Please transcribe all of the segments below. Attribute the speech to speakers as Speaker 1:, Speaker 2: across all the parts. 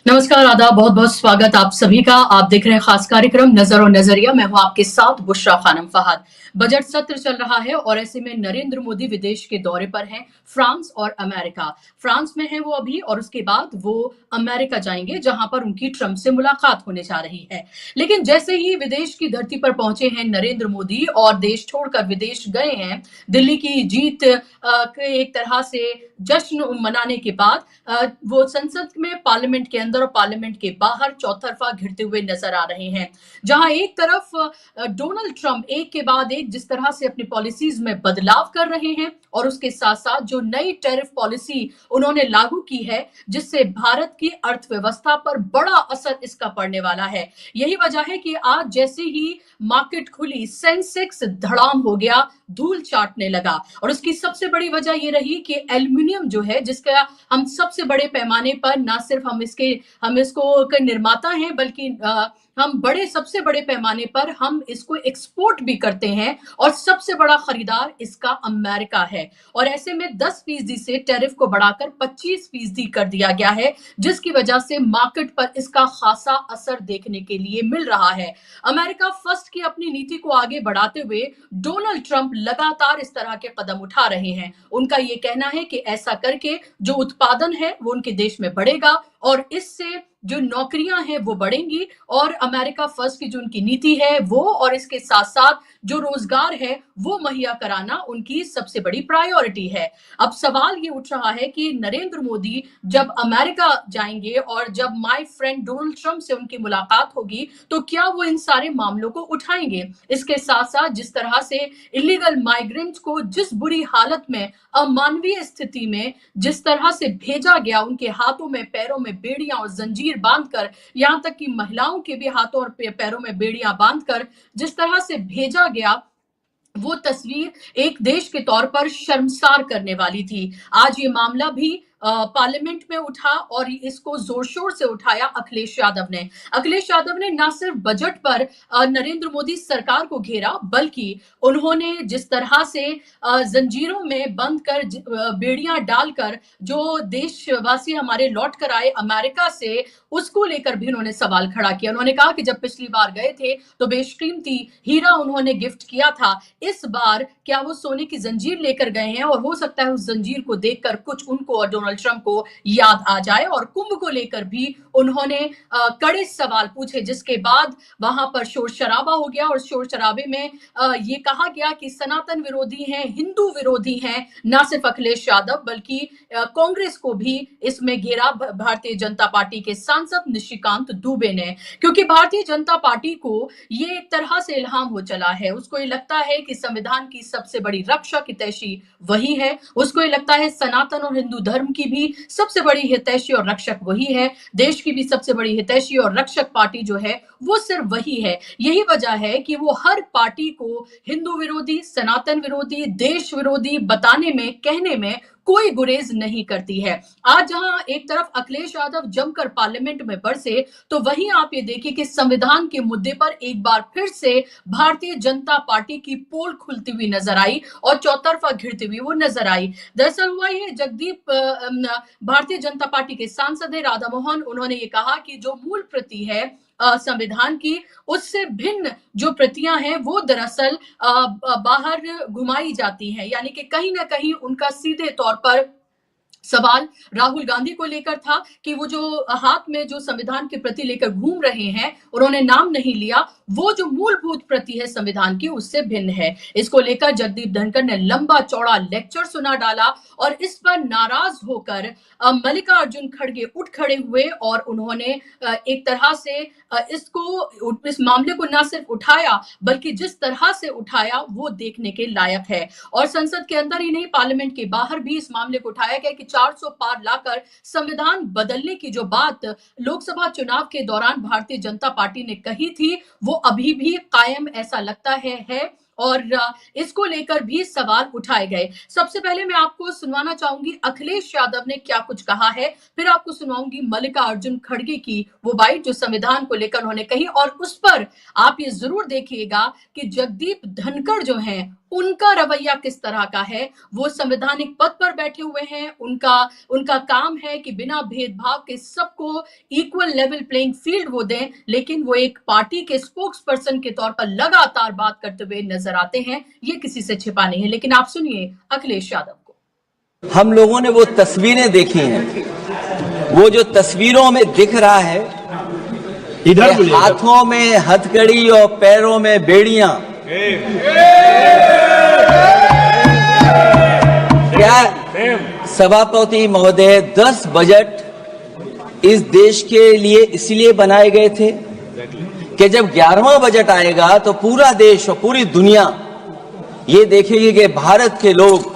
Speaker 1: नमस्कार, आदाब, बहुत-बहुत स्वागत आप सभी का। आप देख रहे हैं खास कार्यक्रम नज़र और नज़रिया। मैं हूं आपके साथ बुशरा खानम फहद। बजट सत्र चल रहा है और ऐसे में नरेंद्र मोदी विदेश के दौरे पर हैं, फ्रांस और अमेरिका। फ्रांस में हैं वो अभी और उसके बाद वो अमेरिका जाएंगे, जहां पर उनकी ट्रंप से मुलाकात होने जा रही है। लेकिन जैसे ही विदेश की धरती पर पहुंचे हैं नरेंद्र मोदी और देश छोड़कर विदेश गए हैं, दिल्ली की जीत के एक तरह से जश्न मनाने के बाद वो संसद में, पार्लियामेंट के अंदर और पार्लियामेंट के बाहर चौतरफा घिरते हुए नजर आ रहे हैं। जहां एक तरफ डोनाल्ड ट्रंप एक के बाद एक जिस तरह से अपनी पॉलिसीज में बदलाव कर रहे हैं और उसके साथ साथ जो नई टैरिफ पॉलिसी उन्होंने लागू की है, जिससे भारत की अर्थव्यवस्था पर बड़ा असर इसका पड़ने वाला है। यही वजह है कि आज जैसे ही मार्केट खुली, सेंसेक्स धड़ाम हो गया, धूल चाटने लगा। और उसकी सबसे बड़ी वजह यह रही कि एल्युमिनियम जो है, जिसका हम सबसे बड़े पैमाने पर, ना सिर्फ हम इसको के निर्माता हैं, बल्कि हम सबसे बड़े पैमाने पर हम इसको एक्सपोर्ट भी करते हैं और सबसे बड़ा खरीदार इसका अमेरिका है। और ऐसे में 10% से टैरिफ को बढ़ाकर 25% कर दिया गया है, जिसकी वजह से मार्केट पर इसका खासा असर देखने के लिए मिल रहा है। अमेरिका फर्स्ट की अपनी नीति को आगे बढ़ाते हुए डोनाल्ड ट्रंप लगातार इस तरह के कदम उठा रहे हैं। उनका यह कहना है कि ऐसा करके जो उत्पादन है वो उनके देश में बढ़ेगा और इससे जो नौकरियां हैं वो बढ़ेंगी और अमेरिका फर्स्ट की जो उनकी नीति है वो, और इसके साथ साथ जो रोजगार है वो मुहैया कराना उनकी सबसे बड़ी प्रायोरिटी है। अब सवाल ये उठ रहा है कि नरेंद्र मोदी जब अमेरिका जाएंगे और जब माय फ्रेंड डोनाल्ड ट्रंप से उनकी मुलाकात होगी, तो क्या वो इन सारे मामलों को उठाएंगे? इसके साथ साथ जिस तरह से इलीगल माइग्रेंट्स को जिस बुरी हालत में, अमानवीय स्थिति में जिस तरह से भेजा गया, उनके हाथों में पैरों में बेड़ियां और जंजीर बांधकर, यहां तक कि महिलाओं के भी हाथों और पैरों में बेड़ियां बांधकर जिस तरह से भेजा गया, वो तस्वीर एक देश के तौर पर शर्मसार करने वाली थी। आज ये मामला भी पार्लियामेंट में उठा और इसको जोर शोर से उठाया अखिलेश यादव ने। अखिलेश यादव ने ना सिर्फ बजट पर नरेंद्र मोदी सरकार को घेरा, बल्कि उन्होंने जिस तरह से जंजीरों में बंद कर, बेड़ियां डालकर जो देशवासी हमारे लौट कर आए अमेरिका से, उसको लेकर भी उन्होंने सवाल खड़ा किया। उन्होंने कहा कि जब पिछली बार गए थे तो बेशकीमती हीरा उन्होंने गिफ्ट किया था, इस बार क्या वो सोने की जंजीर लेकर गए हैं? और हो सकता है उस जंजीर को देखकर कुछ उनको और डोनाल्ड ट्रंप को याद आ जाए। और कुंभ को लेकर भी उन्होंने कड़े सवाल पूछे, जिसके बाद वहां पर शोर शराबा हो गया और शोर शराबे में ये कहा गया कि सनातन विरोधी हैं, हिंदू विरोधी हैं। ना सिर्फ अखिलेश यादव बल्कि कांग्रेस को भी इसमें घेरा भारतीय जनता पार्टी के सांसद निशिकांत दुबे ने, क्योंकि भारतीय जनता पार्टी को ये एक तरह से इल्हाम हो चला है। उसको ये लगता है कि संविधान की सबसे बड़ी रक्षक हितैषी वही है। उसको ये लगता है सनातन और हिंदू धर्म की भी सबसे बड़ी हितैषी और रक्षक वही है। देश की भी सबसे बड़ी हितैषी और रक्षक पार्टी जो है वो सिर्फ वही है। यही वजह है कि वो हर पार्टी को हिंदू विरोधी, सनातन विरोधी, देश विरोधी बताने में, कहने में कोई गुरेज नहीं करती है। आज जहां एक तरफ अखिलेश यादव जमकर पार्लियामेंट में बरसे, तो वहीं आप ये देखिए कि संविधान के मुद्दे पर एक बार फिर से भारतीय जनता पार्टी की पोल खुलती हुई नजर आई और चौतरफा घिरती हुई वो नजर आई। दरअसल हुआ ये, जगदीप भारतीय जनता पार्टी के सांसद है राधा मोहन, उन्होंने ये कहा कि जो मूल प्रति है संविधान की, उससे भिन्न जो प्रतियां हैं वो दरअसल बाहर घुमाई जाती हैं। यानी कि कहीं ना कहीं उनका सीधे तौर पर सवाल राहुल गांधी को लेकर था कि वो जो हाथ में जो संविधान की प्रति लेकर घूम रहे हैं, उन्होंने नाम नहीं लिया, वो जो मूलभूत प्रति है संविधान की उससे भिन्न है। इसको लेकर जगदीप धनखड़ ने लंबा चौड़ा लेक्चर सुना डाला और इस पर नाराज होकर मल्लिकार्जुन खड़गे उठ खड़े हुए और उन्होंने एक तरह से इस मामले को ना सिर्फ उठाया, बल्कि जिस तरह से उठाया वो देखने के लायक है। और संसद के अंदर ही नहीं, पार्लियामेंट के बाहर भी इस मामले को उठाया गया कि 400 पार लाकर संविधान बदलने की जो बात लोकसभा चुनाव के दौरान भारतीय जनता पार्टी ने कही थी, वो अभी भी कायम ऐसा लगता है। और इसको लेकर भी सवाल उठाए गए। सबसे पहले मैं आपको सुनवाना चाहूंगी अखिलेश यादव ने क्या कुछ कहा है, फिर आपको सुनाऊंगी मल्लिकार्जुन खड़गे की वो बाइट जो संविधान को लेकर उन्होंने कही, और उस पर आप ये जरूर देखिएगा कि जगदीप धनखड़ जो हैं उनका रवैया किस तरह का है। वो संवैधानिक पद पर बैठे हुए हैं, उनका काम है कि बिना भेदभाव के सबको इक्वल लेवल प्लेइंग फील्ड वो दें, लेकिन वो एक पार्टी के स्पोक्स पर्सन के तौर पर लगातार बात करते हुए नजर आते हैं। ये किसी से छिपा नहीं है। लेकिन आप सुनिए अखिलेश यादव को।
Speaker 2: हम लोगों ने वो तस्वीरें देखी हैं, वो जो तस्वीरों में दिख रहा है, इधर हाथों में हथकड़ी और पैरों में बेड़ियां, क्या सभापति महोदय 10 बजट इस देश के लिए इसलिए बनाए गए थे कि जब 11वां बजट आएगा तो पूरा देश और पूरी दुनिया ये देखेगी कि भारत के लोग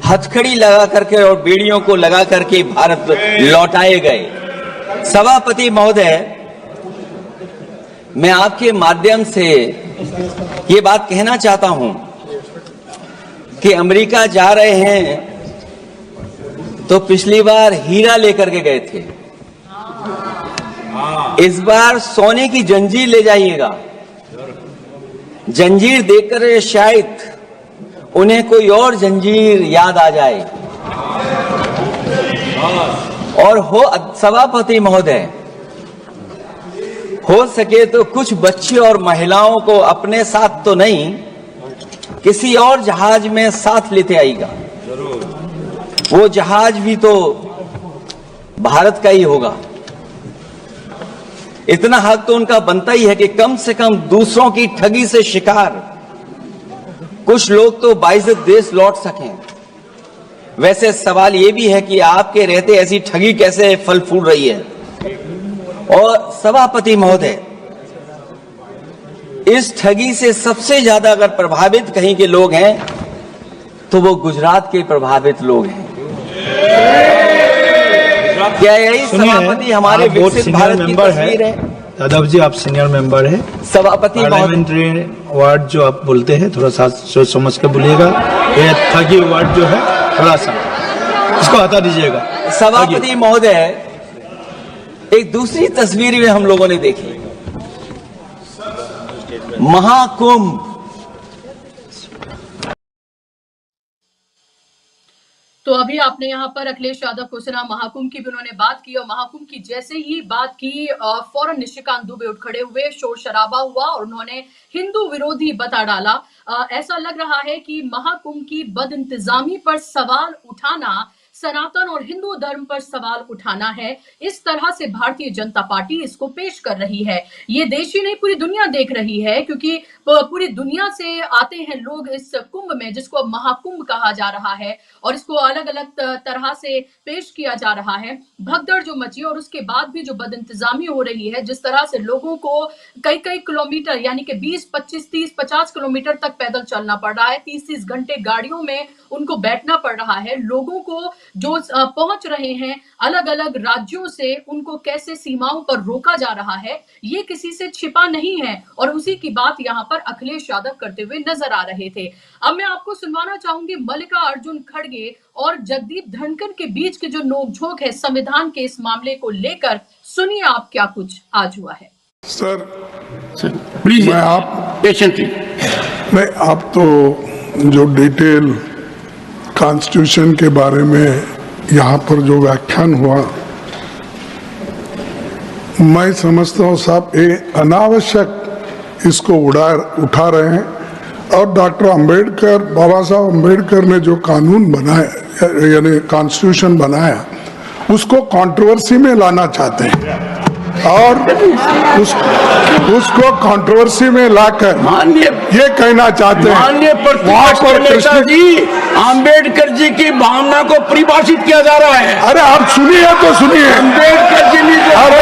Speaker 2: हथकड़ी लगा करके और बेड़ियों को लगा करके भारत लौटाए गए। सभापति महोदय, मैं आपके माध्यम से ये बात कहना चाहता हूं कि अमेरिका जा रहे हैं तो पिछली बार हीरा लेकर के गए थे, इस बार सोने की जंजीर ले जाइएगा। जंजीर देखकर शायद उन्हें कोई और जंजीर याद आ जाए। और हो सभापति महोदय, हो सके तो कुछ बच्चे और महिलाओं को अपने साथ तो नहीं, किसी और जहाज में साथ लेते आएगा। वो जहाज भी तो भारत का ही होगा। इतना हक तो उनका बनता ही है कि कम से कम दूसरों की ठगी से शिकार कुछ लोग तो बाइज्जत देश लौट सकें। वैसे सवाल ये भी है कि आपके रहते ऐसी ठगी कैसे फल फूल रही है। और सभापति महोदय, इस ठगी से सबसे ज्यादा अगर प्रभावित कहीं के लोग हैं तो वो गुजरात के प्रभावित लोग हैं। क्या यही सभापति हमारे विकसित भारत की तस्वीर है?
Speaker 3: यादव जी, आप सीनियर मेंबर हैं।
Speaker 2: सभापति
Speaker 3: पार्लियामेंट्री वार्ड जो आप बोलते हैं थोड़ा सा सोच समझ के बोलिएगा। ये ठगी वार्ड जो है थोड़ा सा इसको हटा दीजिएगा।
Speaker 2: सभापति महोदय, एक दूसरी तस्वीर में हम लोगों ने देखी, महाकुंभ।
Speaker 1: तो अभी आपने यहाँ पर अखिलेश यादव को सुना, महाकुंभ की भी उन्होंने बात की, और महाकुंभ की जैसे ही बात की फौरन निशिकांत दुबे उठ खड़े हुए, शोर शराबा हुआ और उन्होंने हिंदू विरोधी बता डाला। ऐसा लग रहा है कि महाकुंभ की बदइंतजामी पर सवाल उठाना सनातन और हिंदू धर्म पर सवाल उठाना है। इस तरह से भारतीय जनता पार्टी इसको पेश कर रही है। ये देश ही नहीं, पूरी दुनिया देख रही है, क्योंकि पूरी दुनिया से आते हैं लोग इस कुंभ में, जिसको अब महाकुंभ कहा जा रहा है, और इसको अलग अलग तरह से पेश किया जा रहा है। भगदड़ जो मची और उसके बाद भी जो बदइंतजामी हो रही है, जिस तरह से लोगों को कई कई किलोमीटर यानी कि 20, 25, 30, 50 किलोमीटर तक पैदल चलना पड़ रहा है, 30 घंटे गाड़ियों में उनको बैठना पड़ रहा है। लोगों को जो पहुंच रहे हैं अलग अलग राज्यों से, उनको कैसे सीमाओं पर रोका जा रहा है, ये किसी से छिपा नहीं है, और उसी की बात यहाँ पर अखिलेश यादव करते हुए नजर आ रहे थे। अब मैं आपको सुनवाना चाहूंगी मल्लिकार्जुन खड़गे और जगदीप धनखड़ के बीच के जो नोकझोंक है संविधान के इस मामले को लेकर। सुनिए आप क्या कुछ आज हुआ है।
Speaker 4: सर प्लीज, मैं आप पेशेंटली नहीं, आप तो जो डिटेल कॉन्स्टिट्यूशन के बारे में यहाँ पर जो व्याख्यान हुआ, मैं समझता हूँ साहब ये अनावश्यक इसको उठा रहे हैं। और डॉक्टर अंबेडकर, बाबा साहब अंबेडकर ने जो कानून बनाया यानी कॉन्स्टिट्यूशन बनाया, उसको कंट्रोवर्सी में लाना चाहते हैं, और उसको कंट्रोवर्सी में लाकर ये कहना चाहते हैं वहाँ पर कृष्ण
Speaker 5: जी अंबेडकर जी की भावना को परिभाषित किया जा रहा है।
Speaker 4: अरे आप सुनिए तो सुनिए,
Speaker 5: अंबेडकर जी ने
Speaker 4: अरे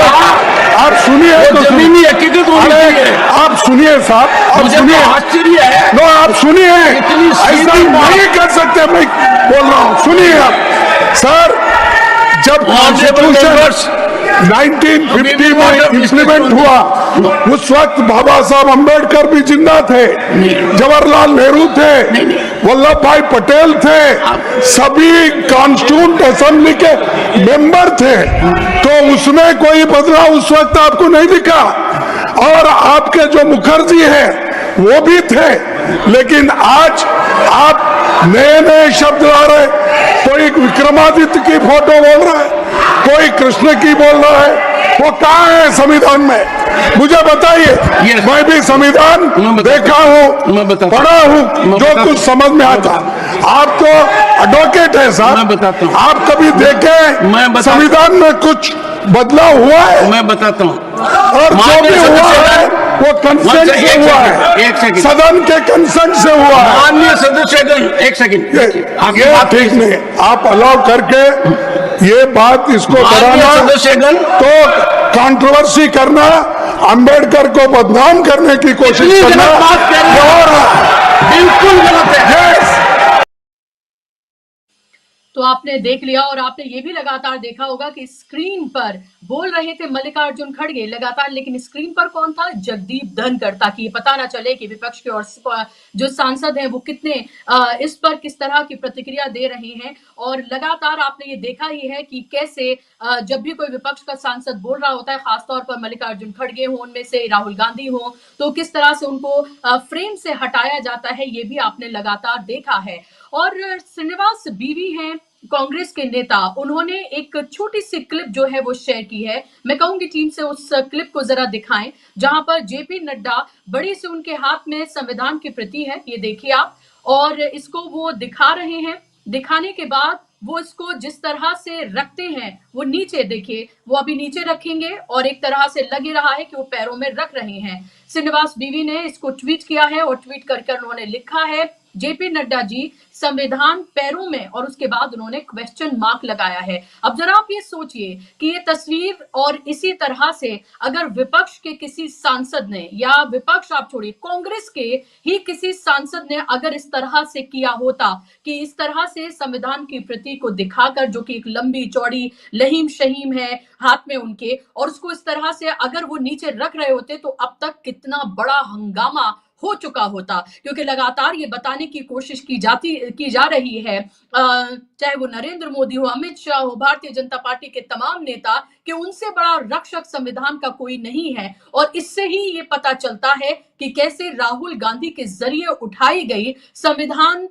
Speaker 4: आप सुनिए तो
Speaker 5: जमीनी हकीकत होनी चाहिए।
Speaker 4: आप सुनिए साहब, आप सुनिए,
Speaker 5: आश्चर्य है।
Speaker 4: नो आप सुनिए, ऐसा नहीं कर सकते, मैं बोल रहा हूँ, सुनिए आप। सर, जब कॉन्स्टिट्यूशन 1950 में इम्प्लीमेंट हुआ, उस वक्त बाबा साहब अम्बेडकर भी जिंदा थे, जवाहरलाल नेहरू थे, वल्लभ भाई पटेल थे, सभी कॉन्स्टिट्यूंट असेंबली के मेंबर थे। तो उसमें कोई बदलाव उस वक्त आपको नहीं दिखा। और आपके जो मुखर्जी हैं वो भी थे, लेकिन आज आप नए नए शब्द ला रहे, कोई विक्रमादित्य की फोटो बोल रहा है, कोई कृष्ण की बोल रहा है, वो कहाँ है संविधान में? मुझे बताइए। मैं भी संविधान देखा हूँ, पढ़ा हूँ, जो कुछ समझ में आता। आप तो एडवोकेट है साहब,
Speaker 5: मैं बताता हूँ।
Speaker 4: आप कभी देखे संविधान में कुछ बदलाव हुआ है?
Speaker 5: मैं बताता हूँ।
Speaker 4: और जो भी हुआ है वो कंसेंट से हुआ है,
Speaker 5: एक सेकंड,
Speaker 4: सदन के कंसेंट से हुआ है।
Speaker 5: माननीय सदस्यगण, एक सेकंड,
Speaker 4: ये ठीक नहीं, आप अलाउ करके ये बात इसको बढ़ाना,
Speaker 5: सदस्यगण,
Speaker 4: तो कंट्रोवर्सी करना, अंबेडकर को बदनाम करने की कोशिश करना
Speaker 5: बात कर रहे हैं।
Speaker 4: और
Speaker 5: बिल्कुल गलत है।
Speaker 1: तो आपने देख लिया और आपने ये भी लगातार देखा होगा कि स्क्रीन पर बोल रहे थे मल्लिकार्जुन खड़गे लगातार, लेकिन स्क्रीन पर कौन था? जगदीप धनखड़, ताकि ये पता ना चले कि विपक्ष के और जो सांसद हैं वो कितने इस पर किस तरह की प्रतिक्रिया दे रहे हैं। और लगातार आपने ये देखा ही है कि कैसे जब भी कोई विपक्ष का सांसद बोल रहा होता है, खासतौर पर मल्लिकार्जुन खड़गे हो, उनमें से राहुल गांधी हो, तो किस तरह से उनको फ्रेम से हटाया जाता है, ये भी आपने लगातार देखा है। और श्रीनिवास बीवी हैं कांग्रेस के नेता, उन्होंने एक छोटी सी क्लिप जो है वो शेयर की है। मैं कहूंगी टीम से उस क्लिप को जरा दिखाएं, जहां पर जेपी नड्डा बड़ी से उनके हाथ में संविधान की प्रति है, ये देखिए आप, और इसको वो दिखा रहे हैं। दिखाने के बाद वो इसको जिस तरह से रखते हैं, वो नीचे देखिए, वो अभी नीचे रखेंगे और एक तरह से लग रहा है कि वो पैरों में रख रहे हैं। श्रीनिवास बीवी ने इसको ट्वीट किया है और ट्वीट कर उन्होंने लिखा है, जेपी नड्डा जी संविधान पैरों में, और उसके बाद उन्होंने क्वेश्चन मार्क लगाया है। अब जरा आप ये सोचिए कि ये तस्वीर, और इसी तरह से अगर विपक्ष के किसी सांसद ने, या विपक्ष आप छोड़िए, कांग्रेस के ही किसी सांसद ने अगर इस तरह से किया होता कि इस तरह से संविधान की प्रति को दिखाकर, जो कि एक लंबी चौड़ी लहीम शहीम है हाथ में उनके, और उसको इस तरह से अगर वो नीचे रख रहे होते, तो अब तक कितना बड़ा हंगामा हो चुका होता। क्योंकि लगातार ये बताने की कोशिश की जा रही है, चाहे वो नरेंद्र मोदी हो, अमित शाह हो, भारतीय जनता पार्टी के तमाम नेता, कि उनसे बड़ा रक्षक संविधान का कोई नहीं है। और इससे ही ये पता चलता है कि कैसे राहुल गांधी के जरिए उठाई गई संविधान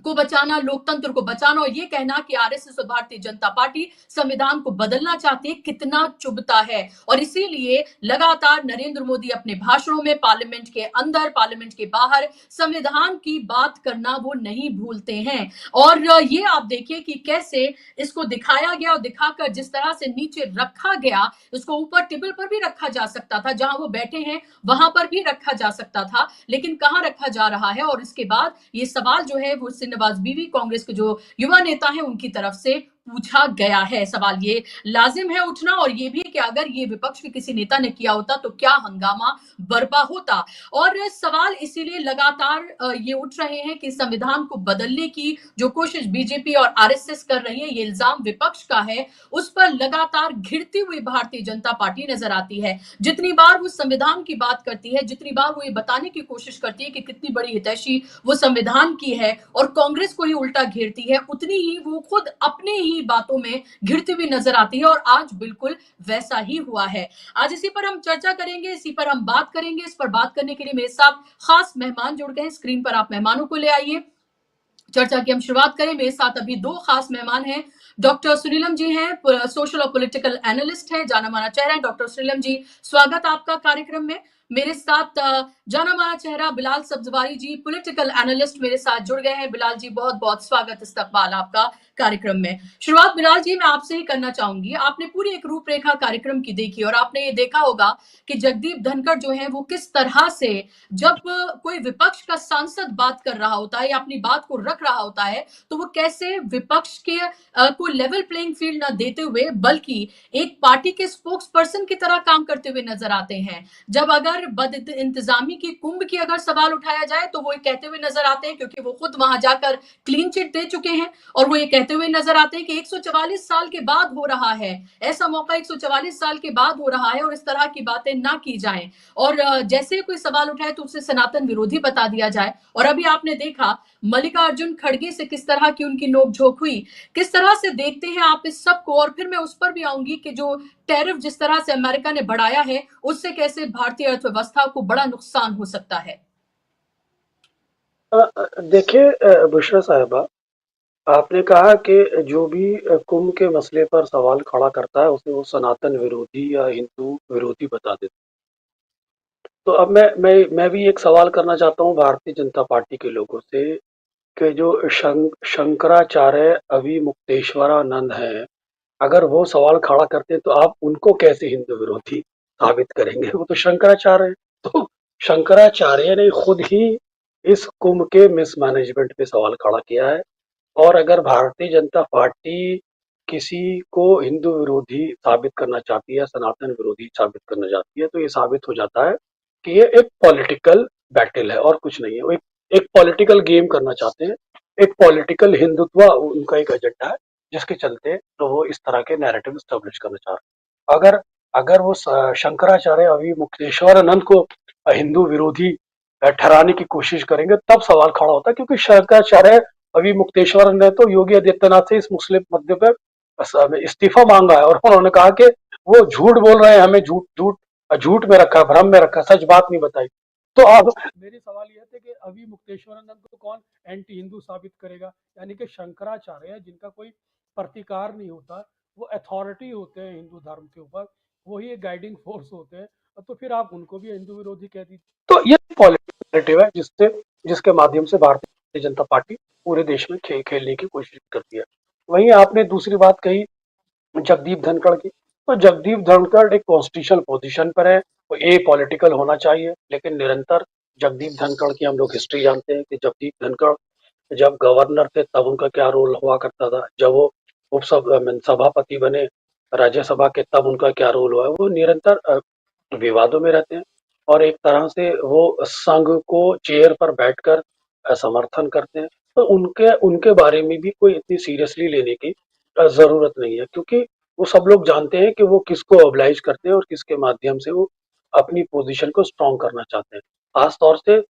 Speaker 1: को बचाना, लोकतंत्र को बचाना, और ये कहना कि आरएसएस और भारतीय जनता पार्टी संविधान को बदलना चाहती है, कितना चुभता है। और इसीलिए लगातार नरेंद्र मोदी अपने भाषणों में, पार्लियामेंट के अंदर, पार्लियामेंट के बाहर, संविधान की बात करना वो नहीं भूलते हैं। और ये आप देखिए कि कैसे इसको दिखाया गया, और दिखाकर जिस तरह से नीचे रखा गया, इसको ऊपर टेबल पर भी रखा जा सकता था, जहां वो बैठे हैं वहां पर भी रखा जा सकता था, लेकिन कहां रखा जा रहा है। और इसके बाद ये सवाल जो है वो श्रीनिवास बीवी, कांग्रेस के जो युवा नेता हैं, उनकी तरफ से पूछा गया है। सवाल ये लाजिम है उठना, और ये भी कि अगर ये विपक्ष के किसी नेता ने किया होता तो क्या हंगामा बर्पा होता। और सवाल इसीलिए लगातार ये उठ रहे हैं कि संविधान को बदलने की जो कोशिश बीजेपी और आरएसएस कर रही है, ये इल्जाम विपक्ष का है, उस पर लगातार घिरती हुई भारतीय जनता पार्टी नजर आती है। जितनी बार वो संविधान की बात करती है, जितनी बार वो ये बताने की कोशिश करती है कि कितनी बड़ी हितैषी वो संविधान की है, और कांग्रेस को ही उल्टा घेरती है, उतनी ही वो खुद अपने ही बातों में घिरती हुई नजर आती है। और आज बिल्कुल वैसा ही हुआ है। आज इसी पर हम चर्चा करेंगे, इसी पर हम बात करेंगे। इस पर बात करने के लिए मेरे साथ खास मेहमान जुड़ गए हैं। स्क्रीन पर आप मेहमानों को ले आइए, चर्चा की हम शुरुआत करें। मेरे साथ अभी दो खास मेहमान हैं। डॉक्टर सुनीलम जी हैं, सोशल और पॉलिटिकल एनालिस्ट हैं, जाना माना चेहरा है। डॉक्टर सुनीलम जी, स्वागत आपका कार्यक्रम में। मेरे साथ जाना माना चेहरा बिलाल सब्जवारी जी, पॉलिटिकल एनालिस्ट, मेरे साथ जुड़ गए हैं। बिलाल जी, बहुत बहुत स्वागत, इस्तकबाल आपका कार्यक्रम में। शुरुआत बिलाल जी मैं आपसे ही करना चाहूंगी। आपने पूरी एक रूपरेखा कार्यक्रम की देखी, और आपने ये देखा होगा कि जगदीप धनखड़ जो है वो किस तरह से, जब कोई विपक्ष का सांसद बात कर रहा होता है या अपनी बात को रख रहा होता है, तो वो कैसे विपक्ष के को लेवल प्लेइंग फील्ड ना देते हुए, बल्कि एक पार्टी के स्पोक्स पर्सन की तरह काम करते हुए नजर आते हैं। जब अगर पर बद इंतजामी की कुंभ की अगर सवाल उठाया जाए तो वो ये कहते हुए नजर आते हैं, क्योंकि वो खुद वहां जाकर क्लीन चिट दे चुके हैं, और वो ये कहते हुए नजर आते हैं कि 144 साल के बाद हो रहा है, ऐसा मौका 144 साल के बाद हो रहा है, और इस तरह की बातें ना की जाएं। और जैसे कोई सवाल उठाए तो उसे सनातन विरोधी बता दिया जाए। और अभी आपने देखा मल्लिकार्जुन खड़गे से किस तरह की उनकी नोकझोंक हुई। किस तरह से देखते हैं आप इस सब को? और फिर मैं उस पर भी आऊंगी कि जो टैरिफ जिस तरह से अमेरिका ने बढ़ाया है, उससे कैसे भारतीय अर्थव्यवस्था को बड़ा नुकसान हो सकता है।
Speaker 6: देखिए बुशरा साहिबा, आपने कहा कि जो भी कुंभ के मसले पर सवाल खड़ा करता है उसे वो सनातन विरोधी या हिंदू विरोधी बता देते। तो अब मैं भी एक सवाल करना चाहता हूँ भारतीय जनता पार्टी के लोगों से कि जो शंकराचार्य अभिमुक्तेश्वरानंद हैं, अगर वो सवाल खड़ा करते हैं तो आप उनको कैसे हिंदू विरोधी साबित करेंगे? वो तो शंकराचार्य हैं। तो शंकराचार्य ने खुद ही इस कुंभ के मिसमैनेजमेंट पे सवाल खड़ा किया है। और अगर भारतीय जनता पार्टी किसी को हिंदू विरोधी साबित करना चाहती है, सनातन विरोधी साबित करना चाहती है, तो ये साबित हो जाता है कि ये एक पॉलिटिकल बैटल है और कुछ नहीं है। वो एक पॉलिटिकल गेम करना चाहते हैं, एक पॉलिटिकल हिंदुत्व उनका एक एजेंडा है, जिसके चलते तो वो इस तरह के नैरेटिव स्टैब्लिश करना चाह रहे हैं। अगर अगर वो शंकराचार्य अभिमुक्तेश्वरानंद को हिंदू विरोधी ठहराने की कोशिश करेंगे तब सवाल खड़ा होता है, क्योंकि शंकराचार्य अभिमुक्तेश्वर ने तो योगी आदित्यनाथ से इस मुस्लिम मुद्दे पर इस्तीफा मांगा है और उन्होंने कहा कि वो झूठ बोल रहे हैं, हमें झूठ झूठ झूठ में रखा, भ्रम में रखा, सच बात नहीं बताई। तो अब मेरे सवाल ये थे कि अभी मुक्तेश्वरानंद को कौन एंटी हिंदू साबित करेगा? यानी कि शंकराचार्य जिनका कोई प्रतिकार नहीं होता, वो अथॉरिटी होते हैं हिंदू धर्म के ऊपर, वही एक गाइडिंग फोर्स होते हैं, तो फिर आप उनको भी हिंदू विरोधी कह दीजिए। तो ये पॉलिटिव है जिसके माध्यम से भारतीय जनता पार्टी पूरे देश में खेलने की कोशिश करती है। वहीं आपने दूसरी बात कही जगदीप धनखड़ की, तो जगदीप धनखड़ एक कॉन्स्टिट्यूशनल पोजीशन पर है, वो ए पॉलिटिकल होना चाहिए, लेकिन निरंतर जगदीप धनखड़ की हम लोग हिस्ट्री जानते हैं कि जगदीप धनखड़ जब गवर्नर थे तब उनका क्या रोल हुआ करता था, जब वो सभापति बने राज्यसभा के तब उनका क्या रोल हुआ है। वो निरंतर विवादों में रहते हैं और एक तरह से वो संघ को चेयर पर बैठकर समर्थन करते हैं। तो उनके उनके बारे में भी कोई इतनी सीरियसली लेने की जरूरत नहीं है, क्योंकि वो सब लोग जानते हैं कि वो किसको ऑब्लाइज करते हैं और किसके माध्यम से वो अपनी पोजीशन को स्ट्रॉन्ग करना चाहते हैं। खास तौर से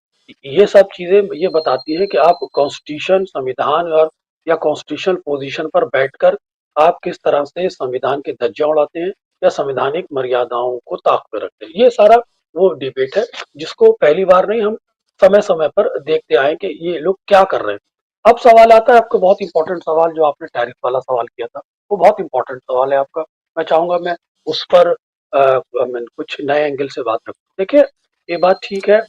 Speaker 6: ये सब चीजें ये बताती है कि आप कॉन्स्टिट्यूशन संविधान और या कॉन्स्टिट्यूशनल पोजीशन पर बैठकर आप किस तरह से संविधान के धज्जियां उड़ाते हैं या संवैधानिक मर्यादाओं को ताक पे रखते हैं। ये सारा वो डिबेट है जिसको पहली बार नहीं, हम समय समय पर देखते आए कि ये लोग क्या कर रहे हैं। अब सवाल आता है आपको बहुत इंपॉर्टेंट सवाल, जो आपने टैरिफ वाला सवाल किया था, वो बहुत इंपॉर्टेंट सवाल है आपका। मैं चाहूंगा मैं उस पर मैं कुछ नए एंगल से बात रखूं। देखिए, ये बात ठीक है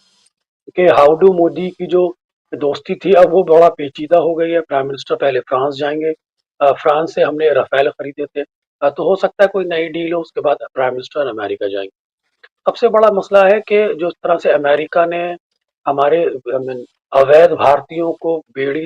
Speaker 6: कि हाउडू मोदी की जो दोस्ती थी अब वो बड़ा पेचीदा हो गई है। प्राइम मिनिस्टर पहले फ्रांस जाएंगे, फ्रांस से हमने राफेल खरीदे थे, तो हो सकता है कोई नई डील हो, उसके बाद प्राइम मिनिस्टर अमेरिका जाएंगे। सबसे बड़ा मसला है कि जिस तरह से अमेरिका ने हमारे अवैध भारतीयों को बेड़ी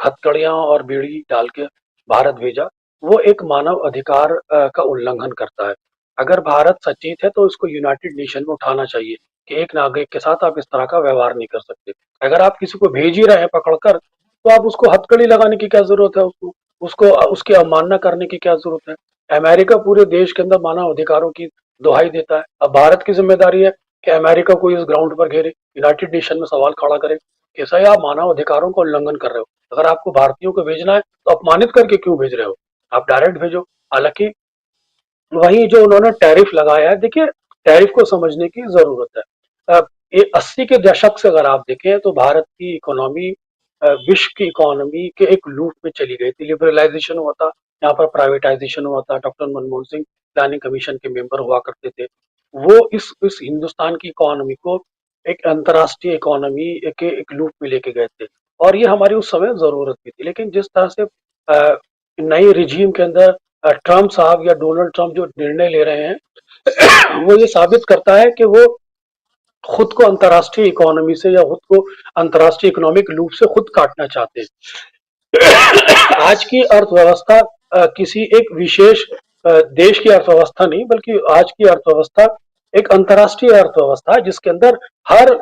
Speaker 6: हथकड़ियां और बेड़ी डाल के भारत भेजा, वो एक मानव अधिकार का उल्लंघन करता है। अगर भारत सचेत है तो इसको यूनाइटेड नेशन में उठाना चाहिए कि एक नागरिक के साथ आप इस तरह का व्यवहार नहीं कर सकते। अगर आप किसी को भेज ही रहे हैं पकड़कर, तो आप उसको हथकड़ी लगाने की क्या जरूरत है? उसको उसकी अवमानना करने की क्या जरूरत है? अमेरिका पूरे देश के अंदर मानव अधिकारों की दुहाई देता है। अब भारत की जिम्मेदारी है कि अमेरिका को इस ग्राउंड पर घेरे, यूनाइटेड नेशन में सवाल खड़ा करे कि सही आप मानव अधिकारों का उल्लंघन कर रहे हो। अगर आपको भारतीयों को भेजना है तो अपमानित करके क्यों भेज रहे हो? आप डायरेक्ट भेजो। हालांकि वही जो उन्होंने टैरिफ लगाया है, देखिए टैरिफ को समझने की जरूरत है। ये 80 के दशक से अगर आप देखें तो भारत की इकोनॉमी विश्व की इकोनॉमी के एक लूप में चली गई थी। लिबरलाइजेशन हुआ था, यहाँ पर प्राइवेटाइजेशन हुआ था, doctor Manmohan Singh planning commission के मेंबर हुआ करते थे। वो इस हिंदुस्तान की इकोनॉमी को एक अंतर्राष्ट्रीय इकोनॉमी के एक लूप में लेके गए थे और ये हमारी उस समय जरूरत भी थी। लेकिन जिस तरह से नई रिजीम के अंदर ट्रम्प साहब या डोनाल्ड ट्रम्प जो निर्णय ले रहे हैं वो ये साबित करता है कि वो खुद को अंतर्राष्ट्रीय इकोनॉमी से या खुद को अंतर्राष्ट्रीय इकोनॉमिक लूप से खुद काटना चाहते हैं। आज की अर्थव्यवस्था किसी एक विशेष देश की अर्थव्यवस्था नहीं, बल्कि आज की अर्थव्यवस्था एक अंतर्राष्ट्रीय अर्थव्यवस्था है जिसके अंदर हर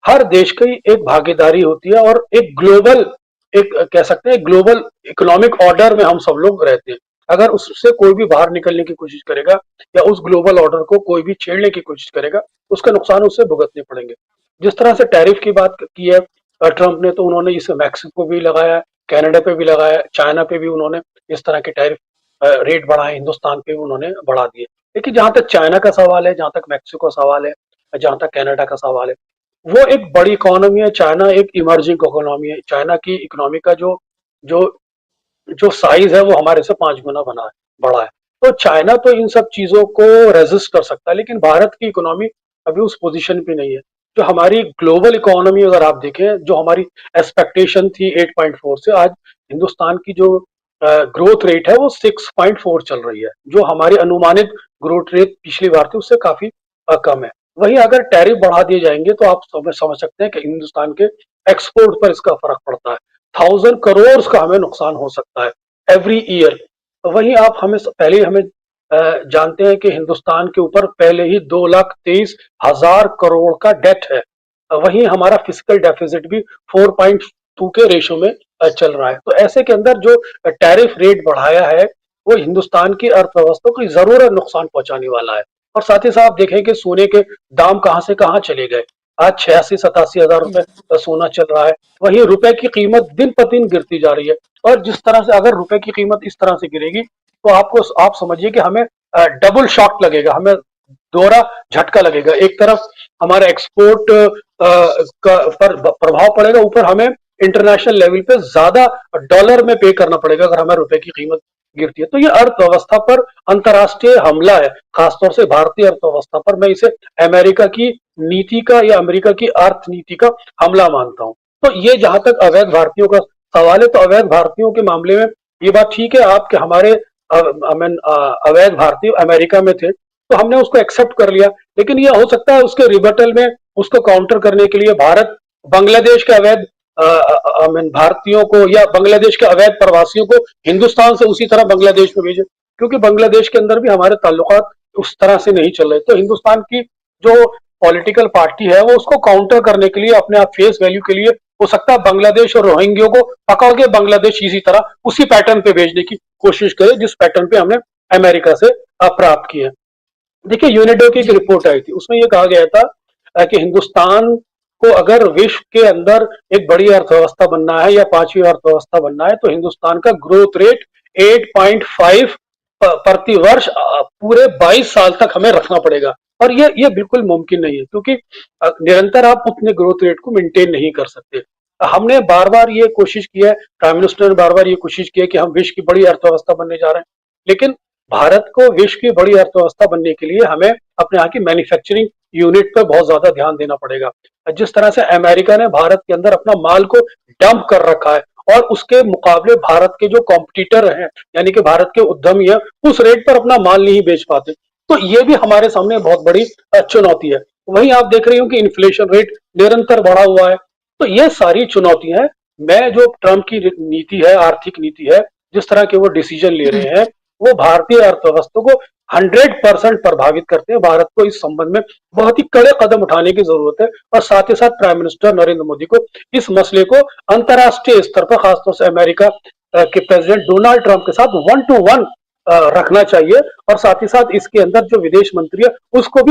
Speaker 6: हर देश की एक भागीदारी होती है और एक ग्लोबल, एक कह सकते हैं ग्लोबल इकोनॉमिक ऑर्डर में हम सब लोग रहते हैं। अगर उससे कोई भी बाहर निकलने की कोशिश करेगा या उस ग्लोबल ऑर्डर को कोई भी छेड़ने की कोशिश करेगा, उसका नुकसान उसे भुगतने पड़ेंगे। जिस तरह से टैरिफ की बात की है ट्रंप ने, तो उन्होंने इसे मैक्सिको पे भी लगाया, कनाडा पे भी लगाया, चाइना पे भी उन्होंने इस तरह के टैरिफ रेट बढ़ाए, हिंदुस्तान पे भी उन्होंने बढ़ा दिए। लेकिन जहां तक चाइना का सवाल है, जहां तक मैक्सिको का सवाल है, जहां तक कनाडा का सवाल है, वो एक बड़ी इकोनॉमी है, चाइना एक इमर्जिंग इकोनॉमी है। चाइना की इकोनॉमी का जो जो जो साइज है वो हमारे से 5 गुना बना है, बड़ा है। तो चाइना तो इन सब चीजों को रेजिस्ट कर सकता है, लेकिन भारत की इकोनॉमी अभी उस पोजीशन पे नहीं है। जो हमारी ग्लोबल इकोनॉमी अगर आप देखें, जो हमारी एक्सपेक्टेशन थी 8.4 से, आज हिंदुस्तान की जो ग्रोथ रेट है वो 6.4 चल रही है। जो हमारी अनुमानित ग्रोथ रेट पिछली बार थी उससे काफी कम है। वहीं अगर टैरिफ बढ़ा दिए जाएंगे तो आप समझ सकते हैं कि हिंदुस्तान के एक्सपोर्ट पर इसका फर्क पड़ता है। 1000 करोड़ का हमें नुकसान हो सकता है एवरी ईयर। वहीं आप हमें पहले ही हमें जानते हैं कि हिंदुस्तान के ऊपर पहले ही 2,23,000 करोड़ का डेट है। वहीं हमारा फिजिकल डेफिसिट भी 4.2 के रेशो में चल रहा है। तो ऐसे के अंदर जो टैरिफ रेट बढ़ाया है वो हिंदुस्तान की अर्थव्यवस्था को जरूर नुकसान पहुंचाने वाला है। और साथ ही साथ आप देखें कि सोने के दाम कहां से कहां चले गए। आज 86-87 हजार रुपए सोना चल रहा है। वहीं रुपए की कीमत दिन पर दिन गिरती जा रही है। और जिस तरह से अगर रुपए की कीमत इस तरह से गिरेगी तो आप समझिए कि हमें डबल शॉक लगेगा, हमें दोहरा झटका लगेगा। एक तरफ हमारे एक्सपोर्ट पर प्रभाव पड़ेगा, ऊपर हमें इंटरनेशनल लेवल पे ज्यादा डॉलर में पे करना पड़ेगा अगर हमें रुपए की कीमत गिरती है। तो ये अर्थव्यवस्था पर अंतर्राष्ट्रीय हमला है, खासतौर से भारतीय अर्थव्यवस्था पर। मैं इसे अमेरिका की नीति का या अमेरिका की अर्थनीति का हमला मानता हूं। तो ये जहां तक अवैध भारतीयों का सवाल है, तो अवैध भारतीयों के मामले में ये बात ठीक है आपके, हमारे अवैध भारतीय अमेरिका में थे तो हमने उसको एक्सेप्ट कर लिया। लेकिन ये हो सकता है उसके रिबटल में, उसको काउंटर करने के लिए भारत बांग्लादेश के अवैध भारतीयों को या बांग्लादेश के अवैध प्रवासियों को हिंदुस्तान से उसी तरह बांग्लादेश में भेजे, क्योंकि बांग्लादेश के अंदर भी हमारे ताल्लुकात उस तरह से नहीं चल रहे। तो हिंदुस्तान की जो पॉलिटिकल पार्टी है वो उसको काउंटर करने के लिए, अपने आप फेस वैल्यू के लिए, हो सकता है बांग्लादेश और रोहिंग्यों को पकड़ के बांग्लादेश इसी तरह उसी पैटर्न पे भेजने की कोशिश करे जिस पैटर्न पे हमने अमेरिका से प्राप्त किए। देखिए, यूनेडो की एक
Speaker 1: जी
Speaker 6: रिपोर्ट आई थी, उसमें ये कहा गया था कि हिंदुस्तान को अगर विश्व के अंदर एक बड़ी अर्थव्यवस्था बनना है या 5वीं अर्थव्यवस्था बनना है तो हिंदुस्तान का ग्रोथ रेट 8.5 प्रति वर्ष पूरे 22 साल तक हमें रखना पड़ेगा। और ये बिल्कुल मुमकिन नहीं है, क्योंकि निरंतर आप उतने ग्रोथ रेट को मेंटेन नहीं कर सकते। हमने बार बार ये कोशिश की है, प्राइम मिनिस्टर ने बार बार ये कोशिश की है कि हम विश्व की बड़ी अर्थव्यवस्था बनने जा रहे हैं, लेकिन भारत को विश्व की बड़ी अर्थव्यवस्था बनने के लिए हमें अपने यहाँ की मैन्युफैक्चरिंग यूनिट पर बहुत ज्यादा ध्यान देना पड़ेगा। जिस तरह से अमेरिका ने भारत के अंदर अपना माल को डंप कर रखा है और उसके मुकाबले भारत के जो कॉम्पिटिटर हैं, यानी कि भारत के उद्यमी हैं, उस रेट पर अपना माल नहीं बेच पाते। तो ये भी हमारे सामने बहुत बड़ी चुनौती है। वहीं आप देख रही हो कि इन्फ्लेशन रेट निरंतर बढ़ा हुआ है। तो ये सारी चुनौतियां हैं। मैं जो ट्रंप की नीति है, आर्थिक नीति है, जिस तरह के वो डिसीजन ले रहे हैं, वो भारतीय अर्थव्यवस्था को 100% प्रभावित करते हैं। भारत को इस संबंध में बहुत ही कड़े कदम उठाने की जरूरत है और साथ ही साथ प्राइम मिनिस्टर नरेंद्र मोदी को इस मसले को अंतर्राष्ट्रीय स्तर पर, खासतौर से अमेरिका के प्रेसिडेंट डोनाल्ड ट्रंप के साथ 1-to-1 रखना चाहिए। और साथ ही साथ इसके अंदर जो विदेश मंत्री है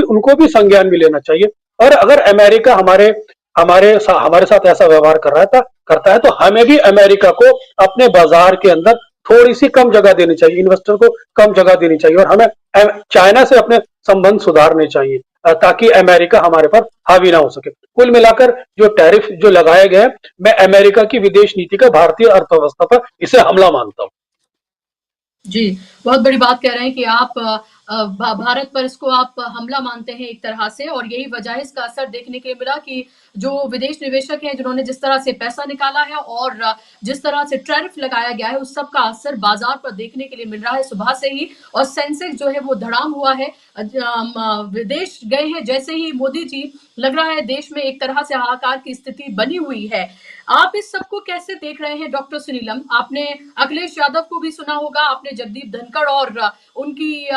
Speaker 6: उनको भी संज्ञान में लेना चाहिए। और अगर अमेरिका हमारे साथ ऐसा व्यवहार करता है तो हमें भी अमेरिका को अपने बाजार के अंदर थोड़ी सी कम जगह देनी चाहिए, इन्वेस्टर को कम जगह देनी चाहिए, और हमें चाइना से अपने संबंध सुधारने चाहिए ताकि अमेरिका हमारे पर हावी ना हो सके। कुल मिलाकर जो टैरिफ जो लगाए गए, मैं अमेरिका की विदेश नीति का भारतीय अर्थव्यवस्था पर इसे हमला मानता हूं।
Speaker 1: जी, बहुत बड़ी बात कह रहे हैं कि आप भारत पर इसको आप हमला मानते हैं एक तरह से, और यही वजह है, इसका असर देखने के लिए मिला कि जो विदेश निवेशक हैं जिन्होंने जिस तरह से पैसा निकाला है और जिस तरह से टैरिफ लगाया गया है, उस सब का असर बाजार पर देखने के लिए मिल रहा है सुबह से ही। और सेंसेक्स जो है वो धड़ाम हुआ है। विदेश गए हैं जैसे ही मोदी जी, लग रहा है देश में एक तरह से हाहाकार की स्थिति बनी हुई है। आप इस सबको कैसे देख रहे हैं डॉक्टर सुनीलम? आपने अखिलेश यादव को भी सुना होगा, आपने जगदीप धनखड़ और उनकी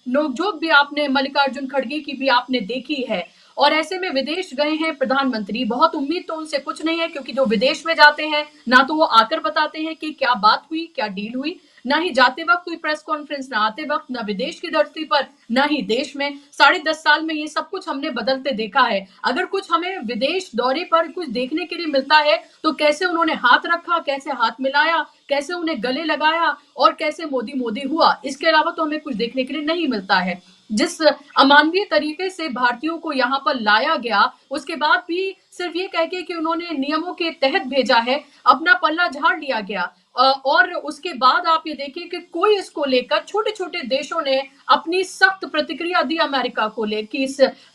Speaker 1: नोकझोंक भी आपने मल्लिकार्जुन खड़गे की भी आपने देखी है। और ऐसे में विदेश गए हैं प्रधानमंत्री, बहुत उम्मीद तो उनसे कुछ नहीं है, क्योंकि जो विदेश में जाते हैं ना तो वो आकर बताते हैं कि क्या बात हुई, क्या डील हुई, ना ही जाते वक्त कोई प्रेस कॉन्फ्रेंस, ना आते वक्त, ना विदेश की धरती पर, ना ही देश में। 10.5 साल में ये सब कुछ हमने बदलते देखा है। अगर कुछ हमें विदेश दौरे पर कुछ देखने के लिए मिलता है तो कैसे उन्होंने हाथ रखा, कैसे हाथ मिलाया, कैसे उन्हें गले लगाया और कैसे मोदी मोदी हुआ, इसके अलावा तो हमें कुछ देखने के लिए नहीं मिलता है। जिस अमानवीय तरीके से भारतीयों को यहाँ पर लाया गया, उसके बाद भी सिर्फ ये कह के कि उन्होंने नियमों के तहत भेजा है, अपना पल्ला झाड़ लिया गया। और उसके बाद आप ये देखिए कि कोई इसको लेकर, छोटे छोटे देशों ने अपनी सख्त प्रतिक्रिया दी अमेरिका को लेकर,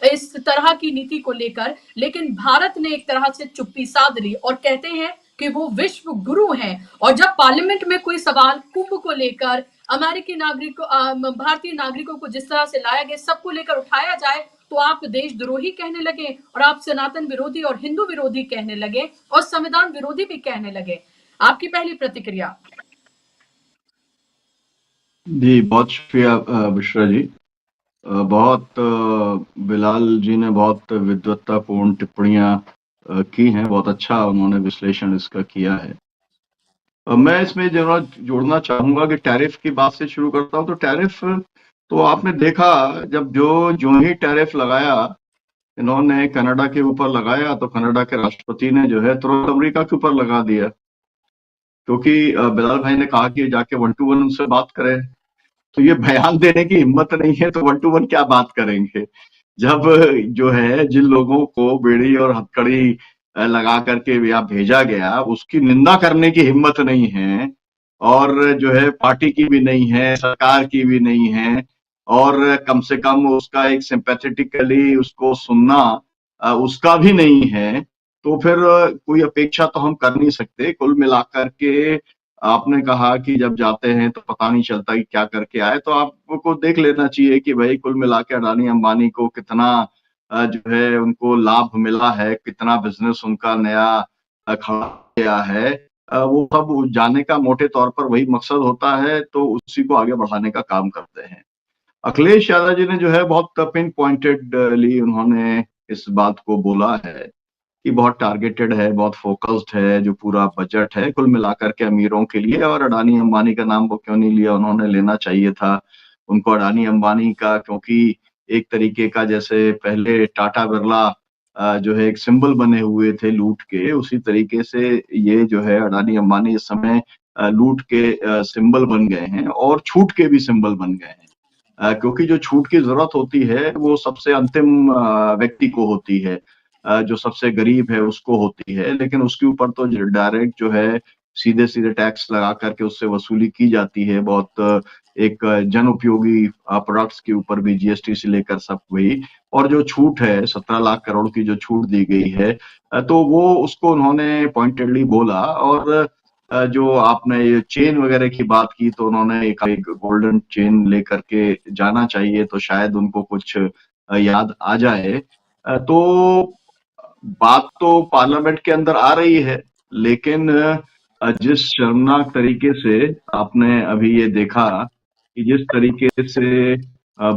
Speaker 1: इस तरह की नीति को लेकर, लेकिन भारत ने एक तरह से चुप्पी साध ली और कहते हैं कि वो विश्व गुरु हैं। और जब पार्लियामेंट में कोई सवाल कुंभ को लेकर, अमेरिकी नागरिकों, भारतीय नागरिकों को जिस तरह से लाया गया, सबको लेकर उठाया जाए, तो आप देशद्रोही कहने लगे और आप सनातन विरोधी और हिंदू विरोधी कहने लगे और संविधान विरोधी भी कहने लगे। आपकी पहली प्रतिक्रिया?
Speaker 7: जी, बहुत शुक्रिया बुशरा जी। बहुत बिलाल जी ने बहुत विद्वत्तापूर्ण टिप्पणियां की हैं, बहुत अच्छा उन्होंने विश्लेषण इसका किया है। मैं इसमें जरा जोड़ना चाहूंगा कि टैरिफ की बात से शुरू करता हूं। तो टैरिफ तो आपने देखा, जब जो ही टैरिफ लगाया इन्होंने कनाडा के ऊपर लगाया, तो कनाडा के राष्ट्रपति ने जो है तुरंत अमेरिका के ऊपर लगा दिया, क्योंकि बिलाल भाई ने कहा कि जाके 1 to 1 उनसे बात करें। तो ये बयान देने की हिम्मत नहीं है तो 1 to 1 क्या बात करेंगे, जब जो है जिन लोगों को बेड़ी और हथकड़ी लगा करके या भेजा गया, उसकी निंदा करने की हिम्मत नहीं है, और जो है पार्टी की भी नहीं है, सरकार की भी नहीं है, और कम से कम उसका एक सिंपैथेटिकली उसको सुनना उसका भी नहीं है। तो फिर कोई अपेक्षा तो हम कर नहीं सकते। कुल मिलाकर के आपने कहा कि जब जाते हैं तो पता नहीं चलता कि क्या करके आए, तो आपको देख लेना चाहिए कि भाई कुल मिला के अडानी अंबानी को कितना जो है उनको लाभ मिला है, कितना बिजनेस उनका नया खड़ा किया है। वो सब जाने का मोटे तौर पर वही मकसद होता है, तो उसी को आगे बढ़ाने का काम करते हैं। अखिलेश यादव जी ने जो है बहुत पिन पॉइंटेडली उन्होंने इस बात को बोला है कि बहुत टारगेटेड है, बहुत फोकस्ड है जो पूरा बजट है कुल मिलाकर के अमीरों के लिए। और अडानी अंबानी का नाम वो क्यों नहीं लिया, उन्होंने लेना चाहिए था उनको अडानी अंबानी का, क्योंकि एक तरीके का जैसे पहले टाटा बिरला जो है एक सिंबल बने हुए थे लूट के, उसी तरीके से ये जो है अडानी अंबानी इस समय लूट के सिंबल बन गए हैं और छूट के भी सिंबल बन गए हैं। क्योंकि जो छूट की जरूरत होती है वो सबसे अंतिम व्यक्ति को होती है, जो सबसे गरीब है उसको होती है, लेकिन उसके ऊपर तो डायरेक्ट जो है सीधे सीधे टैक्स लगा करके उससे वसूली की जाती है। बहुत एक जन उपयोगी प्रोडक्ट्स के ऊपर भी जीएसटी से लेकर सब वही। और जो छूट है 17 लाख करोड़ की जो छूट दी गई है, तो वो उसको उन्होंने पॉइंटेडली बोला। और जो आपने ये चेन वगैरह की बात की, तो उन्होंने एक गोल्डन चेन लेकर के जाना चाहिए, तो शायद उनको कुछ याद आ जाए। तो बात तो पार्लियामेंट के अंदर आ रही है, लेकिन जिस शर्मनाक तरीके से आपने अभी ये देखा कि जिस तरीके से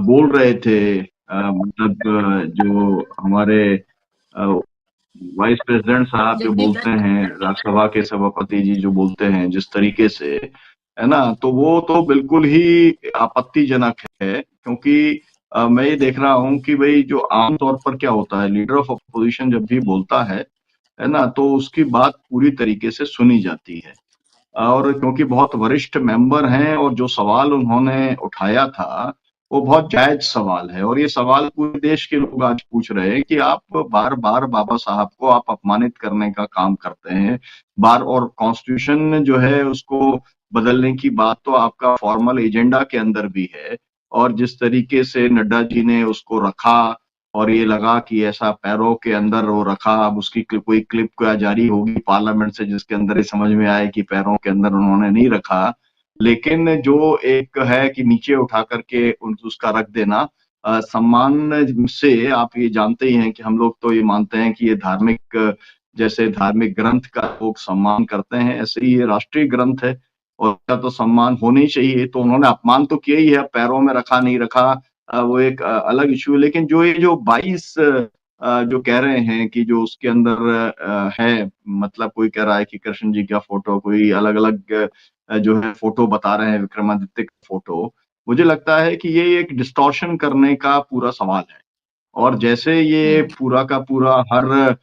Speaker 7: बोल रहे थे, मतलब जो हमारे वाइस प्रेसिडेंट साहब जो बोलते हैं, राज्यसभा के सभापति जी जो बोलते हैं जिस तरीके से, है ना, तो वो तो बिल्कुल ही आपत्तिजनक है। क्योंकि मैं ये देख रहा हूँ कि भाई जो आमतौर पर क्या होता है, लीडर ऑफ अपोजिशन जब भी बोलता है ना, तो उसकी बात पूरी तरीके से सुनी जाती है। और क्योंकि बहुत वरिष्ठ मेंबर हैं और जो सवाल उन्होंने उठाया था वो बहुत जायज सवाल है, और ये सवाल पूरे देश के लोग आज पूछ रहे हैं कि आप बार बार बाबा साहब को आप अपमानित करने का काम करते हैं बार, और कॉन्स्टिट्यूशन जो है उसको बदलने की बात तो आपका फॉर्मल एजेंडा के अंदर भी है। और जिस तरीके से नड्डा जी ने उसको रखा और ये लगा कि ऐसा पैरों के अंदर वो रखा, अब उसकी कोई क्लिप क्या जारी होगी पार्लियामेंट से जिसके अंदर ये समझ में आए कि पैरों के अंदर उन्होंने नहीं रखा, लेकिन जो एक है कि नीचे उठा करके उसका रख देना सम्मान से। आप ये जानते ही हैं कि हम लोग तो ये मानते हैं कि ये धार्मिक, जैसे धार्मिक ग्रंथ का लोग सम्मान करते हैं, ऐसे ही ये राष्ट्रीय ग्रंथ है। और उसका तो सम्मान होना ही चाहिए। तो उन्होंने अपमान तो किया ही है, पैरों में रखा नहीं रखा वो एक अलग इश्यू है। लेकिन जो ये जो 22 जो कह रहे हैं कि जो उसके अंदर है, मतलब कोई कह रहा है कि कृष्ण जी का फोटो, कोई अलग-अलग जो है फोटो बता रहे हैं विक्रमादित्य का फोटो। मुझे लगता है कि ये एक डिस्टॉर्शन करने का पूरा सवाल है। और जैसे ये पूरा का पूरा हर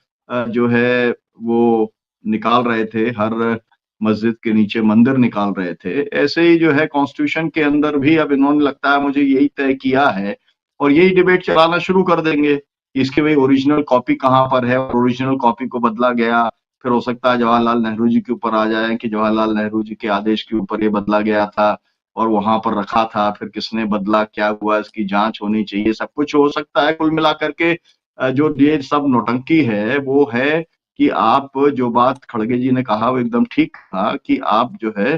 Speaker 7: जो है वो निकाल रहे थे, हर मस्जिद के नीचे मंदिर निकाल रहे थे, ऐसे ही जो है कॉन्स्टिट्यूशन के अंदर भी अब इन्होंने लगता है मुझे यही तय किया है और यही डिबेट चलाना शुरू कर देंगे। इसके भाई ओरिजिनल कॉपी कहाँ पर है और ओरिजिनल कॉपी को बदला गया, फिर हो सकता है जवाहरलाल नेहरू जी के ऊपर आ जाए कि जवाहरलाल नेहरू जी के आदेश के ऊपर ये बदला गया था और वहां पर रखा था, फिर किसने बदला, क्या हुआ, इसकी जांच होनी चाहिए, सब कुछ हो सकता है। कुल मिलाकर के जो ये सब नौटंकी है वो है कि आप जो बात खड़गे जी ने कहा वो एकदम ठीक था कि आप जो है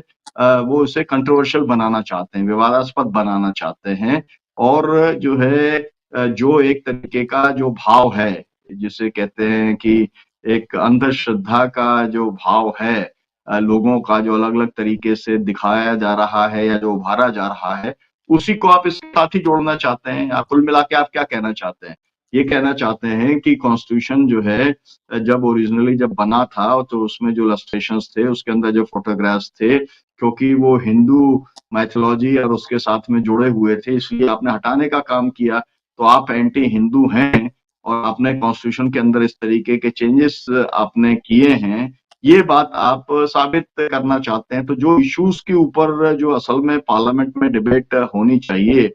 Speaker 7: वो इसे कंट्रोवर्शियल बनाना चाहते हैं, विवादास्पद बनाना चाहते हैं और जो है जो एक तरीके का जो भाव है, जिसे कहते हैं कि एक अंधश्रद्धा का जो भाव है, लोगों का जो अलग-अलग तरीके से दिखाया जा रहा है या जो उभारा जा रहा है, उसी को आप इसके साथ ही जोड़ना चाहते हैं। कुल मिला के आप क्या कहना चाहते हैं? ये कहना चाहते हैं कि कॉन्स्टिट्यूशन जो है जब ओरिजिनली जब बना था तो उसमें जो इलस्ट्रेशंस थे, उसके अंदर जो फोटोग्राफ्स थे, क्योंकि वो हिंदू माइथोलॉजी और उसके साथ में जुड़े हुए थे, इसलिए आपने हटाने का काम किया। तो आप एंटी हिंदू हैं और आपने कॉन्स्टिट्यूशन के अंदर इस तरीके के चेंजेस आपने किए हैं, ये बात आप साबित करना चाहते हैं। तो जो इश्यूज के ऊपर जो असल में पार्लियामेंट में डिबेट होनी चाहिए,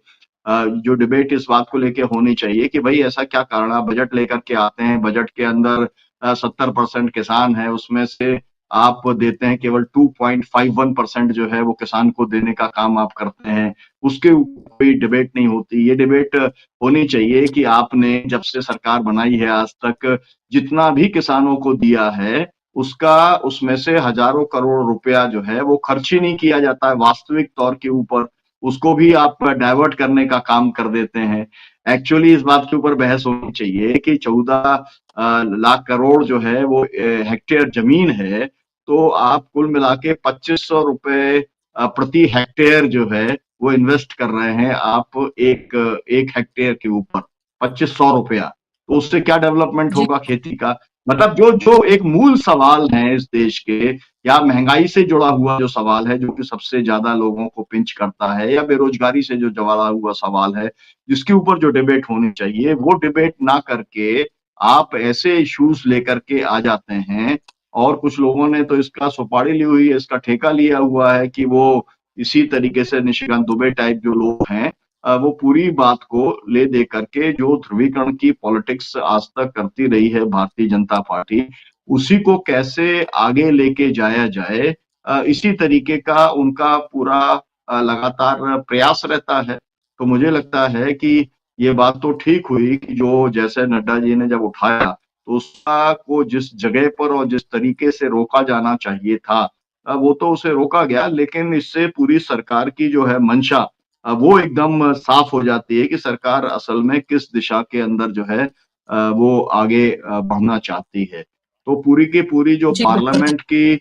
Speaker 7: जो डिबेट इस बात को लेके होनी चाहिए कि भाई ऐसा क्या कारण, आप बजट लेकर के आते हैं, बजट के अंदर 70% किसान है, उसमें से आप देते हैं केवल 2.51% जो है वो किसान को देने का काम आप करते हैं, उसके ऊपर कोई डिबेट नहीं होती। ये डिबेट होनी चाहिए कि आपने जब से सरकार बनाई है आज तक जितना भी किसानों को दिया है, उसका उसमें से हजारों करोड़ रुपया जो है वो खर्च ही नहीं किया जाता है वास्तविक तौर के ऊपर, उसको भी आप डाइवर्ट करने का काम कर देते हैं। एक्चुअली इस बात के ऊपर बहस होनी चाहिए कि 14 लाख करोड़ जो है वो हेक्टेयर जमीन है, तो आप कुल मिला के 2500 रुपए प्रति हेक्टेयर जो है वो इन्वेस्ट कर रहे हैं आप एक हेक्टेयर के ऊपर 2500 रुपया। तो उससे क्या डेवलपमेंट
Speaker 1: जी
Speaker 7: होगा खेती का? मतलब जो जो एक मूल सवाल है इस देश के, या महंगाई से जुड़ा हुआ जो सवाल है जो कि सबसे ज्यादा लोगों को पिंच करता है, या बेरोजगारी से जो जुड़ा हुआ सवाल है जिसके ऊपर जो डिबेट होनी चाहिए, वो डिबेट ना करके आप ऐसे इश्यूज लेकर के आ जाते हैं। और कुछ लोगों ने तो इसका सुपारी ली हुई है, इसका ठेका लिया हुआ है कि वो इसी तरीके से निशिकांत दुबे टाइप जो लोग हैं वो पूरी बात को ले दे करके जो ध्रुवीकरण की पॉलिटिक्स आज तक करती रही है भारतीय जनता पार्टी, उसी को कैसे आगे लेके जाया जाए, इसी तरीके का उनका पूरा लगातार प्रयास रहता है। तो मुझे लगता है कि ये बात तो ठीक हुई कि जो जैसे नड्डा जी ने जब उठाया तो उसका को जिस जगह पर और जिस तरीके से रोका जाना चाहिए था, वो तो उसे रोका गया, लेकिन इससे पूरी सरकार की जो है मंशा वो एकदम साफ हो जाती है कि सरकार असल में किस दिशा के अंदर जो है वो आगे बढ़ना चाहती है। तो पूरी की पूरी जो
Speaker 1: जी बिल्कुल
Speaker 7: पार्लियामेंट की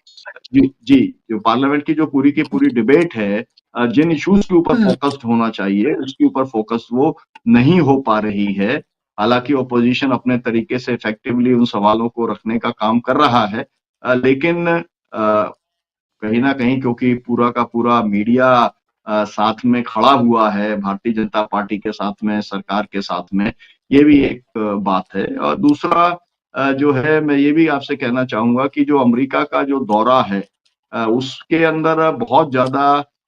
Speaker 7: जी, जो पार्लियामेंट की जो पूरी की पूरी डिबेट है, जिन इश्यूज के ऊपर
Speaker 1: हम्म
Speaker 7: फोकस्ड होना चाहिए, उसके ऊपर फोकस वो नहीं हो पा रही है। हालाँकि ऑपोजिशन अपने तरीके से इफेक्टिवली उन सवालों को रखने का काम कर रहा है। लेकिन कहीं न कहीं क्योंकि पूरा का पूरा मीडिया साथ में खड़ा हुआ है भारतीय जनता पार्टी के साथ में, सरकार के साथ में, ये भी एक बात है। और दूसरा जो है मैं ये भी आपसे कहना चाहूँगा कि जो अमेरिका का जो दौरा है, उसके अंदर बहुत ज़्यादा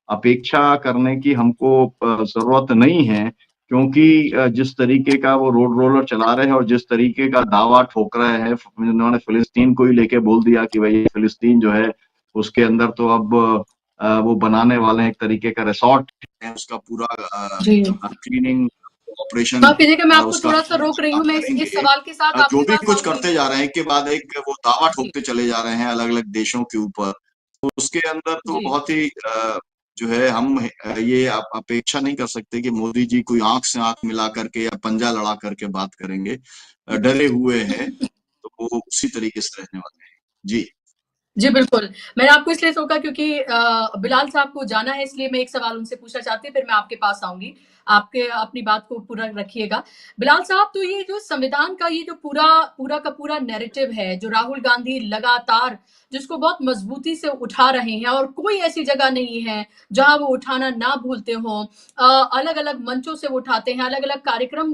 Speaker 7: अपेक्षा करने की हमको ज़रूरत नहीं है, क्योंकि जिस तरीके का वो रोड रोलर चला रहे हैं और जिस तरीके का दावा ठोक रहे हैं, उन्होंने फिलिस्तीन को ही लेके बोल दिया कि भई फिलिस्तीन जो है उसके अंदर तो अब वो बनाने वाले हैं एक तरीके का रिसॉर्ट है, उसका पूरा
Speaker 1: जी
Speaker 7: क्लीनिंग ऑपरेशन
Speaker 1: माफ कीजिएगा मैं आपको
Speaker 7: उसका
Speaker 1: थोड़ा सा रोक रही हूँ
Speaker 7: आप
Speaker 1: मैं इस
Speaker 7: करेंगे।
Speaker 1: सवाल के साथ
Speaker 7: जो
Speaker 1: आपकी
Speaker 7: भी
Speaker 1: बात
Speaker 7: कुछ
Speaker 1: आपकी
Speaker 7: करते जा रहे हैं एक के बाद एक वो दावा
Speaker 1: जी
Speaker 7: ठोकते चले जा रहे हैं अलग-अलग देशों के ऊपर। तो उसके अंदर तो
Speaker 1: जी
Speaker 7: बहुत ही जो है हम ये अपेक्षा नहीं कर सकते कि मोदी जी कोई आँख से आँख मिला करके या पंजा लड़ा करके बात करेंगे। डरे हुए हैं, तो वो उसी तरीके से रहने वाले हैं। जी।
Speaker 1: जी, बिल्कुल। मैंने आपको इसलिए रोका क्योंकि बिलाल साहब को जाना है, इसलिए मैं एक सवाल उनसे पूछना चाहती हूँ, फिर मैं आपके पास आऊँगी। आपके अपनी बात को पूरा रखिएगा। बिलाल साहब, तो ये जो संविधान का ये जो पूरा पूरा का पूरा नैरेटिव है, जो राहुल गांधी लगातार जिसको बहुत मज़बूती से उठा रहे हैं और कोई ऐसी जगह नहीं है, जहाँ वो उठाना ना भूलते हों। अलग-अलग मंचों से वो उठाते हैं, अलग-अलग कार्यक्रम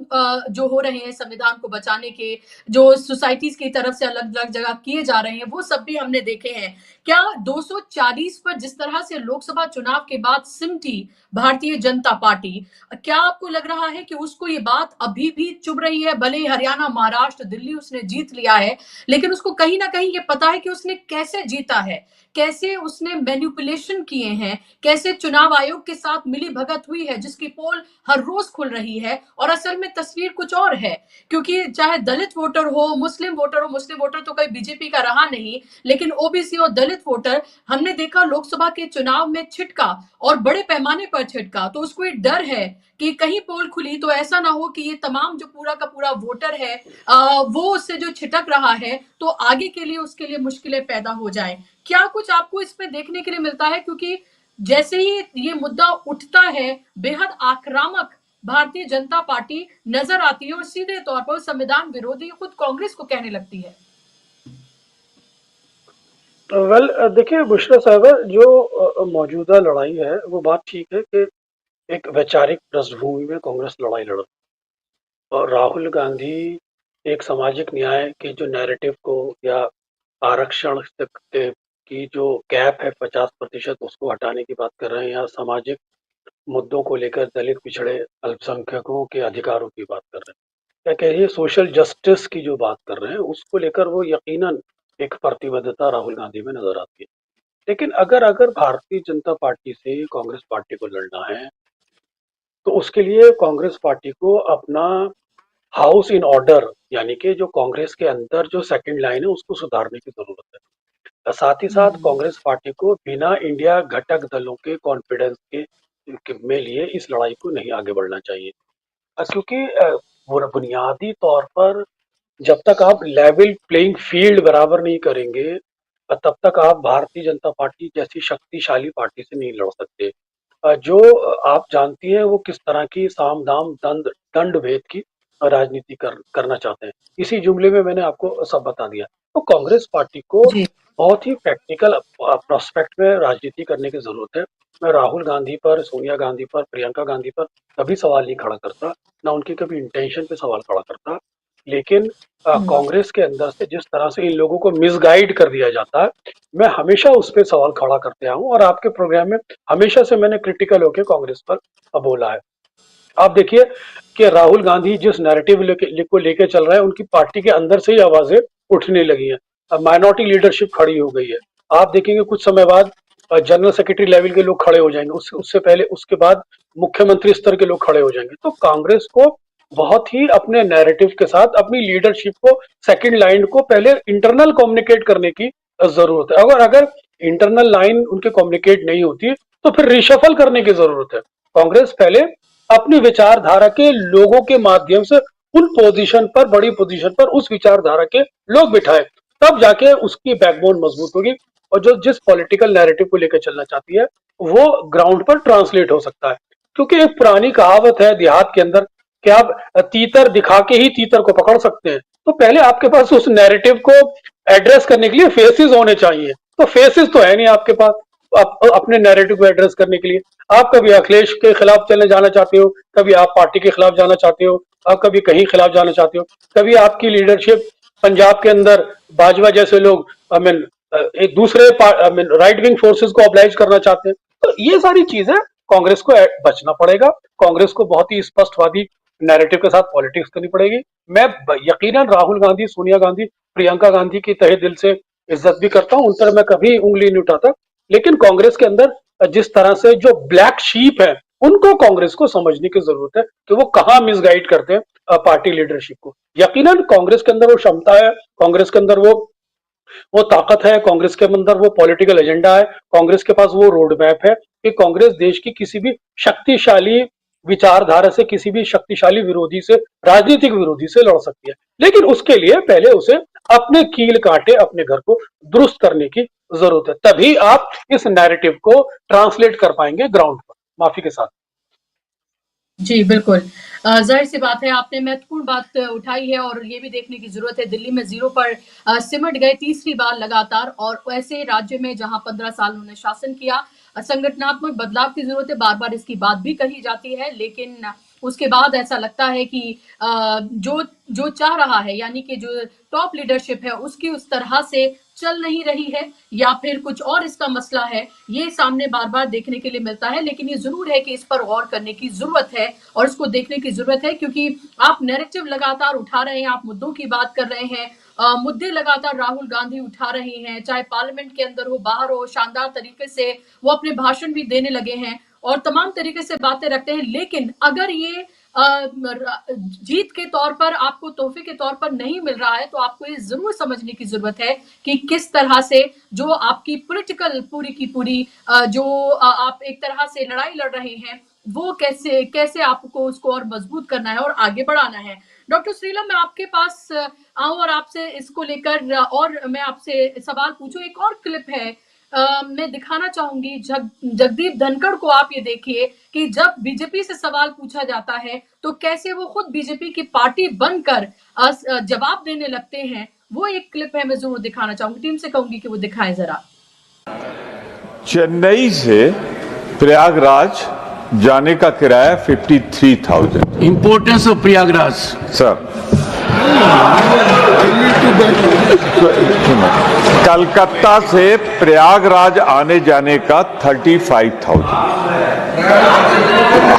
Speaker 1: जो हो रहे हैं संविधान को बचाने के, जो सोसाइटीज़ की तरफ से अलग-अलग जगह किए जा रहे हैं, वो सब भी हमने देखे हैं। क्या 240 पर जिस तरह से लोकसभा चुनाव के बाद सिमटी भारतीय जनता पार्टी, क्या आपको लग रहा है कि उसको ये बात अभी भी चुभ रही है? भले ही हरियाणा, महाराष्ट्र, दिल्ली उसने जीत लिया है, लेकिन उसको कहीं न कहीं ये पता है कि उसने कैसे जीता है, कैसे उसने मैनिपुलेशन किए हैं, कैसे चुनाव आयोग के साथ मिली-भगत हुई है, जिसकी पोल हर रोज़ खुल रही है और असल में तस्वीर कुछ और है। क्योंकि चाहे दलित वोटर हो, मुस्लिम वोटर तो कभी बीजेपी का रहा नहीं, लेकिन ओबीसी और दलित वोटर हमने देखा लोकसभा के चुनाव में छिटका और बड़े पैमाने पर छिटका। तो उसको एक डर है कि कहीं पोल खुली तो ऐसा ना हो कि ये तमाम जो पूरा का पूरा वोटर है वो उससे जो छिटक रहा है तो आगे के लिए उसके लिए मुश्किलें पैदा हो जाए। क्या कुछ आपको इसमें देखने के लिए मिलता है? क्योंकि जैसे ही ये मुद्दा उठता है, बेहद आक्रामक भारतीय जनता पार्टी नजर आती है और सीधे तौर पर संविधान विरोधी खुद कांग्रेस को कहने लगती है।
Speaker 6: वेल, देखिए बुशरा साहबा, जो मौजूदा लड़ाई है वो बात ठीक है कि एक वैचारिक पृष्ठभूमि में कांग्रेस लड़ाई लड़ रही है और राहुल गांधी एक सामाजिक न्याय के जो नैरेटिव को या आरक्षण तक की जो गैप है 50% उसको हटाने की बात कर रहे हैं, या सामाजिक मुद्दों को लेकर दलित पिछड़े अल्पसंख्यकों के अधिकारों की बात कर रहे हैं, या कहिए सोशल जस्टिस की जो बात कर रहे हैं, उसको लेकर वो यकीनन एक प्रतिबद्धता राहुल गांधी में नजर आती है। लेकिन अगर अगर भारतीय जनता पार्टी से कांग्रेस पार्टी को लड़ना है, तो उसके लिए कांग्रेस पार्टी को अपना हाउस इन ऑर्डर, यानी कि जो कांग्रेस के अंदर जो सेकंड लाइन है उसको सुधारने की जरूरत है। साथ ही साथ कांग्रेस पार्टी को बिना इंडिया घटक दलों के कॉन्फिडेंस में लिए इस लड़ाई को नहीं आगे बढ़ना चाहिए। क्योंकि बुनियादी तौर पर जब तक आप लेवल प्लेइंग फील्ड बराबर नहीं करेंगे, तब तक आप भारतीय जनता पार्टी जैसी शक्तिशाली पार्टी से नहीं लड़ सकते। जो आप जानती हैं वो किस तरह की साम दाम दंड दंड भेद की राजनीति करना चाहते हैं। इसी जुमले में मैंने आपको सब बता दिया। तो कांग्रेस पार्टी को
Speaker 1: जी।
Speaker 6: बहुत ही प्रैक्टिकल प्रोस्पेक्ट में राजनीति करने की जरूरत है। मैं राहुल गांधी पर, सोनिया गांधी पर, प्रियंका गांधी पर कभी सवाल नहीं खड़ा करता, ना उनकी कभी इंटेंशन पे सवाल खड़ा करता। लेकिन कांग्रेस के अंदर से जिस तरह से इन लोगों को मिसगाइड कर दिया जाता है, मैं हमेशा उस पर सवाल खड़ा करते आया हूँ और आपके प्रोग्राम में हमेशा से मैंने क्रिटिकल होकर कांग्रेस पर बोला है। आप देखिए कि राहुल गांधी जिस नैरेटिव को लेके चल रहे हैं, उनकी पार्टी के अंदर से ही आवाजें उठने लगी हैं। अब माइनॉरिटी लीडरशिप खड़ी हो गई है। आप देखेंगे कुछ समय बाद जनरल सेक्रेटरी लेवल के लोग खड़े हो जाएंगे, उससे पहले उसके बाद मुख्यमंत्री स्तर के लोग खड़े हो जाएंगे। तो कांग्रेस को बहुत ही अपने नैरेटिव के साथ अपनी लीडरशिप को, सेकंड लाइन को पहले इंटरनल कम्युनिकेट करने की जरूरत है। अगर अगर इंटरनल लाइन उनके कम्युनिकेट नहीं होती तो फिर रिशफल करने की जरूरत है। कांग्रेस पहले अपनी विचारधारा के लोगों के माध्यम से उन पोजीशन पर, बड़ी पोजीशन पर उस विचारधारा के लोग बिठाए, तब जाके उसकी बैकबोन मजबूत होगी और जो जिस पॉलिटिकल नैरेटिव को लेकर चलना चाहती है वो ग्राउंड पर ट्रांसलेट हो सकता है। क्योंकि एक पुरानी कहावत है देहात के अंदर कि आप तीतर दिखा के ही तीतर को पकड़ सकते हैं। तो पहले आपके पास उस नैरेटिव को एड्रेस करने के लिए फेसेस होने चाहिए। तो फेसेस तो है नहीं आपके पास अपने नैरेटिव को एड्रेस करने के लिए। आप कभी अखिलेश के खिलाफ चलने जाना चाहते हो, कभी आप पार्टी के खिलाफ जाना चाहते हो, आप कभी कहीं खिलाफ जाना चाहते हो, कभी आपकी लीडरशिप पंजाब के अंदर बाजवा जैसे लोग एक दूसरे राइट विंग फोर्सेस को ऑब्लाइज करना चाहते हैं। तो ये सारी चीजें कांग्रेस को बचना पड़ेगा। कांग्रेस को बहुत ही स्पष्टवादी नैरेटिव के साथ पॉलिटिक्स करनी पड़ेगी। मैं यकीनन राहुल गांधी, सोनिया गांधी, प्रियंका गांधी की तहे दिल से इज्जत भी करता हूं, उन पर मैं कभी उंगली नहीं उठाता। लेकिन कांग्रेस के अंदर जिस तरह से जो ब्लैक शीप है, उनको कांग्रेस को समझने की जरूरत है कि वो कहां मिसगाइड करते हैं पार्टी लीडरशिप को। यकीनन कांग्रेस के अंदर वो क्षमता है, कांग्रेस के अंदर वो ताकत है, कांग्रेस के अंदर वो पॉलिटिकल एजेंडा है, कांग्रेस के पास वो रोड मैप है कि कांग्रेस देश की किसी भी शक्तिशाली विचारधारा से, किसी भी शक्तिशाली विरोधी से, राजनीतिक विरोधी से लड़ सकती है। लेकिन उसके लिए पहले उसे अपने कील कांटे अपने घर को दुरुस्त करने की जरूरत है, तभी आप इस नैरेटिव को ट्रांसलेट कर पाएंगे ग्राउंड पर। माफी के साथ।
Speaker 1: जी, बिल्कुल। ज़ाहिर सी बात है आपने महत्वपूर्ण बात उठाई है और ये भी देखने की ज़रूरत है दिल्ली में ज़ीरो पर सिमट गए तीसरी बार लगातार और ऐसे राज्य में जहाँ 15 साल उन्होंने शासन किया संगठनात्मक बदलाव की ज़रूरत है, बार-बार इसकी बात भी कही जाती है लेकिन उसके बाद ऐसा लगता है कि जो जो चाह रहा है यानी कि जो टॉप लीडरशिप है उसकी उस तरह से चल नहीं रही है या फिर कुछ और इसका मसला है, ये सामने बार-बार देखने के लिए मिलता है लेकिन ये ज़रूर है कि इस पर गौर करने की ज़रूरत है और इसको देखने की ज़रूरत है क्योंकि आप नैरेटिव लगातार उठा रहे हैं, आप मुद्दों की बात कर रहे हैं मुद्दे लगातार राहुल गांधी उठा रहे हैं, चाहे पार्लियामेंट के अंदर हो, बाहर हो, शानदार तरीके से वो अपने भाषण भी देने लगे हैं और तमाम तरीके से बातें रखते हैं लेकिन अगर ये जीत के तौर पर आपको तोहफे के तौर पर नहीं मिल रहा है तो आपको ये जरूर समझने की जरूरत है कि किस तरह से जो आपकी पॉलिटिकल पूरी की पूरी जो आप एक तरह से लड़ाई लड़ रहे हैं वो कैसे कैसे आपको उसको और मजबूत करना है और आगे बढ़ाना है। डॉक्टर श्रीलम मैं आपके पास आऊं और आपसे इसको लेकर और मैं आपसे सवाल पूछूं। एक और क्लिप है मैं दिखाना चाहूंगी जगदीप धनखड़ को आप ये देखिए कि जब बीजेपी से सवाल पूछा जाता है तो कैसे वो खुद बीजेपी की पार्टी बनकर जवाब देने लगते हैं। वो एक क्लिप है मैं जरूर दिखाना चाहूंगी, टीम से कहूंगी कि वो दिखाएं जरा।
Speaker 8: चेन्नई से प्रयागराज जाने का किराया 53,000।
Speaker 5: Importance of Prayagraj
Speaker 8: sir Calcutta से प्रयागराज आने जाने का 35,000।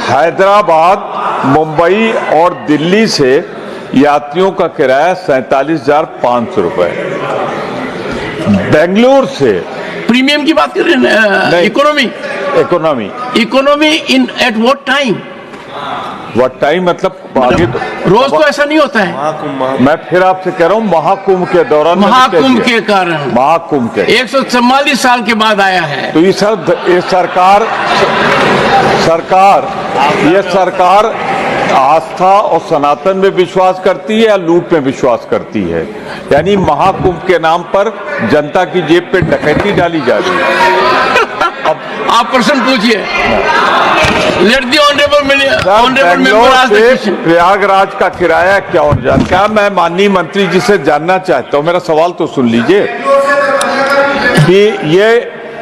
Speaker 8: हैदराबाद, मुंबई और दिल्ली से यात्रियों का किराया 47,500 रुपए। बेंगलुरु से
Speaker 5: प्रीमियम की बात कर रहे हैं, economy in at what time?
Speaker 8: What time मतलब आगे तो
Speaker 5: रोज तो ऐसा नहीं होता है।
Speaker 8: मैं फिर आपसे कह रहा हूँ महाकुंभ के दौरान,
Speaker 5: महाकुंभ के कारण,
Speaker 8: महाकुंभ के
Speaker 5: 144 साल के बाद आया है।
Speaker 8: तो ये सरकार आस्था और सनातन में विश्वास करती है या लूट में विश्वास करती है? यानी महाकुंभ के नाम पर जनता की जेब पे डकैती डाली जा रही है।
Speaker 5: अब आप प्रश्न पूछिए। लेट द ऑनरेबल
Speaker 8: बेंगलोर से प्रयागराज का किराया क्या और क्या मैं माननीय मंत्री जी से जानना चाहता हूँ। मेरा सवाल तो सुन लीजिए कि ये,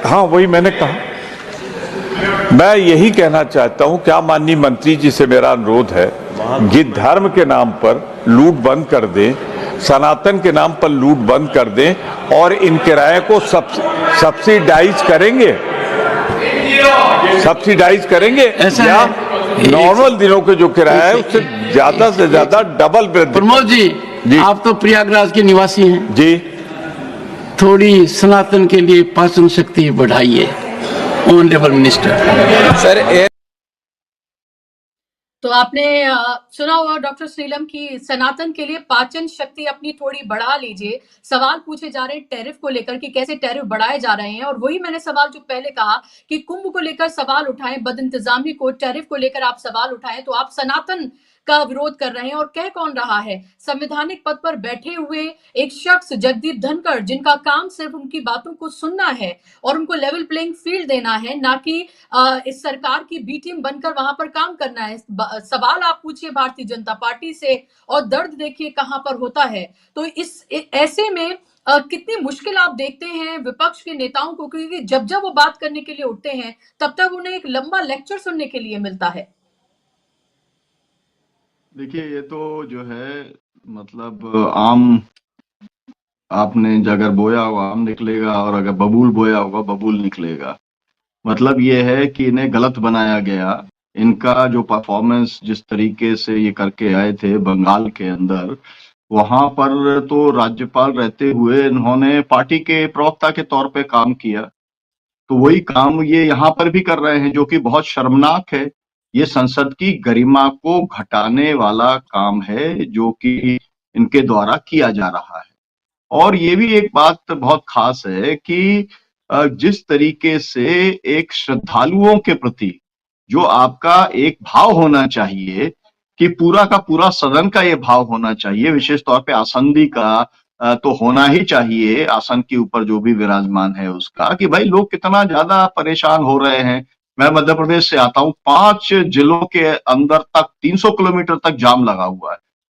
Speaker 8: हाँ वही मैंने कहा, मैं यही कहना चाहता हूं, क्या माननीय मंत्री जी से मेरा अनुरोध है कि धर्म के नाम पर लूट बंद कर दें, सनातन के नाम पर लूट बंद कर दें और इन किराए को सब्सिडाइज करेंगे या नॉर्मल दिनों के जो किराया है उससे ज्यादा से ज्यादा डबल।
Speaker 5: प्रमोद जी, आप तो प्रयागराज के निवासी हैं
Speaker 8: जी,
Speaker 5: थोड़ी सनातन के लिए पाचन शक्ति बढ़ाइए ऑनरेबल मिनिस्टर।
Speaker 2: सर
Speaker 1: तो आपने सुना होगा डॉक्टर श्रीलम की सनातन के लिए पाचन शक्ति अपनी थोड़ी बढ़ा लीजिए। सवाल पूछे जा रहे हैं टैरिफ को लेकर कि कैसे टैरिफ बढ़ाए जा रहे हैं और वही मैंने सवाल जो पहले कहा कि कुंभ को लेकर सवाल उठाएं, बदइंतजामी को, टैरिफ को लेकर आप सवाल उठाएं तो आप सनातन का विरोध कर रहे हैं और कह कौन रहा है? संवैधानिक पद पर बैठे हुए एक शख्स जगदीप धनखड़ जिनका काम सिर्फ उनकी बातों को सुनना है और उनको लेवल प्लेइंग फील्ड देना है, ना कि इस सरकार की बी टीम बनकर वहां पर काम करना है। सवाल आप पूछिए भारतीय जनता पार्टी से और दर्द देखिए कहां पर होता है। तो ऐसे में कितनी मुश्किल आप देखते हैं विपक्ष के नेताओं को, क्योंकि जब जब वो बात करने के लिए उठते हैं तब तक उन्हें एक लंबा लेक्चर सुनने के लिए मिलता है।
Speaker 7: देखिए ये तो जो है मतलब आम, आपने अगर बोया होगा आम निकलेगा और अगर बबूल बोया होगा बबूल निकलेगा। मतलब ये है कि इन्हें गलत बनाया गया। इनका जो परफॉर्मेंस जिस तरीके से ये करके आए थे बंगाल के अंदर, वहां पर तो राज्यपाल रहते हुए इन्होंने पार्टी के प्रवक्ता के तौर पे काम किया, तो वही काम ये यहाँ पर भी कर रहे हैं जो कि बहुत शर्मनाक है। ये संसद की गरिमा को घटाने वाला काम है जो कि इनके द्वारा किया जा रहा है। और ये भी एक बात बहुत खास है कि जिस तरीके से एक श्रद्धालुओं के प्रति जो आपका एक भाव होना चाहिए कि पूरा का पूरा सदन का ये भाव होना चाहिए, विशेष तौर पे आसंदी का तो होना ही चाहिए आसन के ऊपर जो भी विराजमान है उसका, कि भाई लोग कितना ज्यादा परेशान हो रहे हैं। मैं मध्य प्रदेश से आता हूँ, 5 जिलों के अंदर तक 300 किलोमीटर तक जाम लगा हुआ है,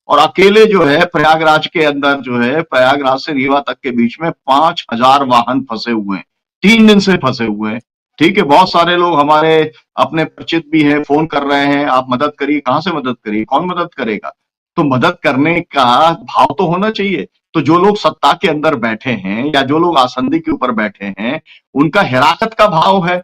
Speaker 7: और अकेले जो है प्रयागराज के अंदर जो है प्रयागराज से रीवा तक के बीच में 5000 वाहन फंसे हुए हैं, 3 दिन से फंसे हुए हैं। ठीक है, बहुत सारे लोग हमारे अपने परिचित भी हैं, फोन कर रहे हैं, आप मदद करिए। कहां से मदद करिए, कौन मदद करेगा? तो मदद करने का भाव तो होना चाहिए। तो जो लोग सत्ता के अंदर बैठे हैं या जो लोग आसंदी के ऊपर बैठे हैं, उनका हिरासत का भाव है।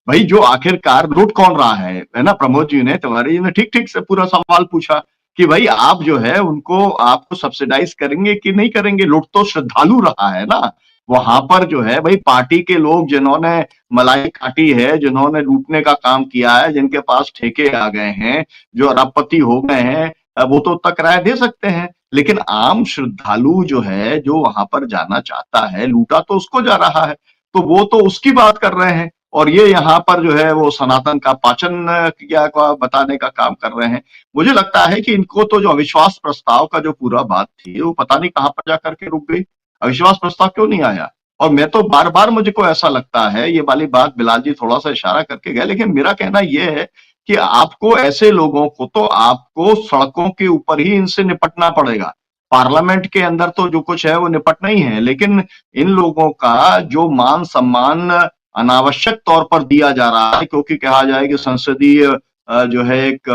Speaker 7: भाई जो आखिरकार लूट कौन रहा है ना? प्रमोद जी ने, तिवारी जी ने ठीक ठीक से पूरा सवाल पूछा कि भाई आप जो है उनको, आपको सब्सिडाइज करेंगे कि नहीं करेंगे? लूट तो श्रद्धालु रहा है ना वहां पर जो है। भाई पार्टी के लोग जिन्होंने मलाई काटी है, जिन्होंने लूटने का काम किया है, जिनके पास ठेके आ गए हैं, जो अरबपति हो गए हैं, वो तो उतना किराया दे सकते हैं। लेकिन आम श्रद्धालु जो है, जो वहां पर जाना चाहता है, लूटा तो उसको जा रहा है, तो वो तो उसकी बात कर रहे हैं। और ये यहाँ पर जो है वो सनातन का पाचन क्या बताने का काम कर रहे हैं। मुझे लगता है कि इनको तो जो अविश्वास प्रस्ताव का जो पूरा बात थी, वो पता नहीं कहां पर जाकर के रुक गई। अविश्वास प्रस्ताव क्यों नहीं आया? और मैं तो बार बार मुझको ऐसा लगता है, ये वाली बात बिलाल जी थोड़ा सा इशारा करके गए, लेकिन मेरा कहना यह है कि आपको ऐसे लोगों को तो आपको सड़कों के ऊपर ही इनसे निपटना पड़ेगा। पार्लियामेंट के अंदर तो जो कुछ है वो निपटना ही है, लेकिन इन लोगों का जो मान सम्मान अनावश्यक तौर पर दिया जा रहा है, क्योंकि कहा जाए कि संसदीय जो है एक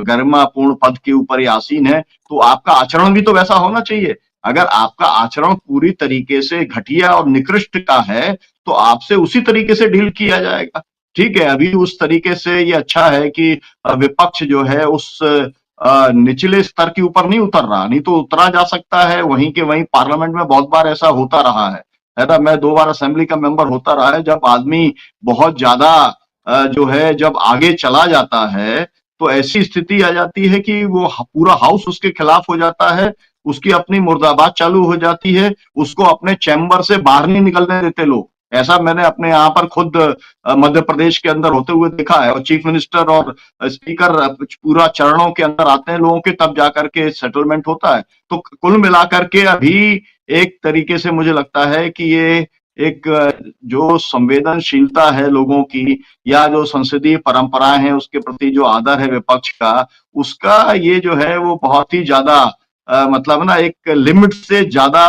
Speaker 7: गरिमापूर्ण पद के ऊपर ये आसीन है, तो आपका आचरण भी तो वैसा होना चाहिए। अगर आपका आचरण पूरी तरीके से घटिया और निकृष्ट का है, तो आपसे उसी तरीके से डील किया जाएगा। ठीक है, अभी उस तरीके से ये अच्छा है कि विपक्ष जो है उस निचले स्तर के ऊपर नहीं उतर रहा, नहीं तो उतरा जा सकता है। वहीं के वहीं पार्लियामेंट में बहुत बार ऐसा होता रहा है ना? मैं 2 बार असेंबली का मेंबर होता रहा है। जब आदमी बहुत ज्यादा जो है जब आगे चला जाता है, तो ऐसी स्थिति आ जाती है कि वो पूरा हाउस उसके खिलाफ हो जाता है, उसकी अपनी मुर्दाबाद चालू हो जाती है, उसको अपने चैम्बर से बाहर नहीं निकलने देते लोग। ऐसा मैंने अपने यहाँ पर खुद मध्य प्रदेश के अंदर होते हुए देखा है। और चीफ मिनिस्टर और स्पीकर पूरा चरणों के अंदर आते हैं लोगों के, तब जाकर के सेटलमेंट होता है। तो कुल मिलाकर के अभी एक तरीके से मुझे लगता है कि ये एक जो संवेदनशीलता है लोगों की, या जो संसदीय परंपराएं हैं उसके प्रति जो आदर है विपक्ष का, उसका ये जो है वो बहुत ही ज्यादा मतलब ना एक लिमिट से ज्यादा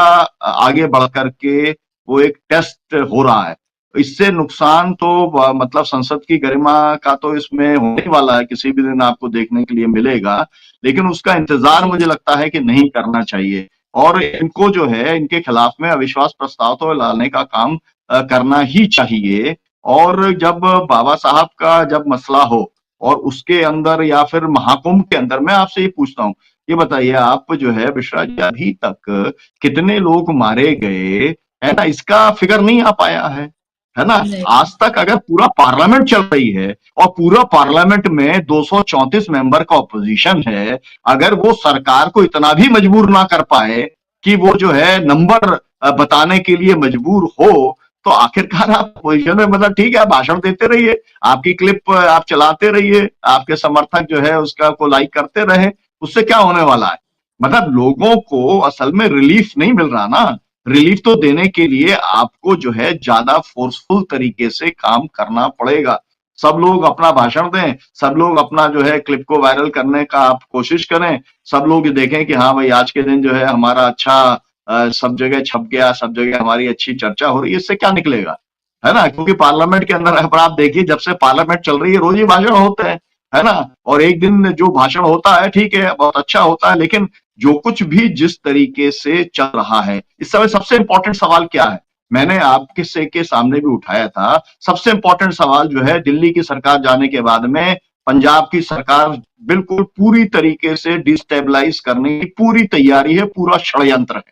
Speaker 7: आगे बढ़ करके वो एक टेस्ट हो रहा है। इससे नुकसान तो मतलब संसद की गरिमा का तो इसमें होने वाला है, किसी भी दिन आपको देखने के लिए मिलेगा, लेकिन उसका इंतजार मुझे लगता है कि नहीं करना चाहिए। और इनको जो है इनके खिलाफ में अविश्वास प्रस्ताव तो लाने का काम करना ही चाहिए। और जब बाबा साहब का जब मसला हो और उसके अंदर या फिर महाकुंभ के अंदर, मैं आपसे ये पूछता हूँ, ये बताइए आप जो है मिश्रा जी, अभी तक कितने लोग मारे गए है ना, इसका फिगर नहीं आ पाया है ना? आज तक अगर पूरा पार्लियामेंट चल रही है और पूरा पार्लियामेंट में 234 मेंबर का ऑपोजिशन है, अगर वो सरकार को इतना भी मजबूर ना कर पाए कि वो जो है नंबर बताने के लिए मजबूर हो, तो आखिरकार आप पोजीशन में, मतलब ठीक है आप भाषण देते रहिए, आपकी क्लिप आप चलाते रहिए, आपके समर्थक जो है उसका को लाइक करते रहे, उससे क्या होने वाला है? मतलब लोगों को असल में रिलीफ नहीं मिल रहा ना। रिलीफ तो देने के लिए आपको जो है ज्यादा फोर्सफुल तरीके से काम करना पड़ेगा। सब लोग अपना भाषण दें, सब लोग अपना जो है क्लिप को वायरल करने का आप कोशिश करें, सब लोग देखें कि हाँ भाई आज के दिन जो है हमारा अच्छा सब जगह छप गया, सब जगह हमारी अच्छी चर्चा हो रही है। इससे क्या निकलेगा, है ना? क्योंकि पार्लियामेंट के अंदर अगर आप देखिए, जब से पार्लियामेंट चल रही है रोज ही भाषण होते हैं, है ना? और एक दिन जो भाषण होता है ठीक है बहुत अच्छा होता है, लेकिन जो कुछ भी जिस तरीके से चल रहा है, इस समय सबसे इंपॉर्टेंट सवाल क्या है? मैंने आपके से के सामने भी उठाया था। सबसे इंपॉर्टेंट सवाल जो है, दिल्ली की सरकार जाने के बाद में पंजाब की सरकार बिल्कुल पूरी तरीके से डिस्टेबलाइज करने की पूरी तैयारी है, पूरा षड्यंत्र है।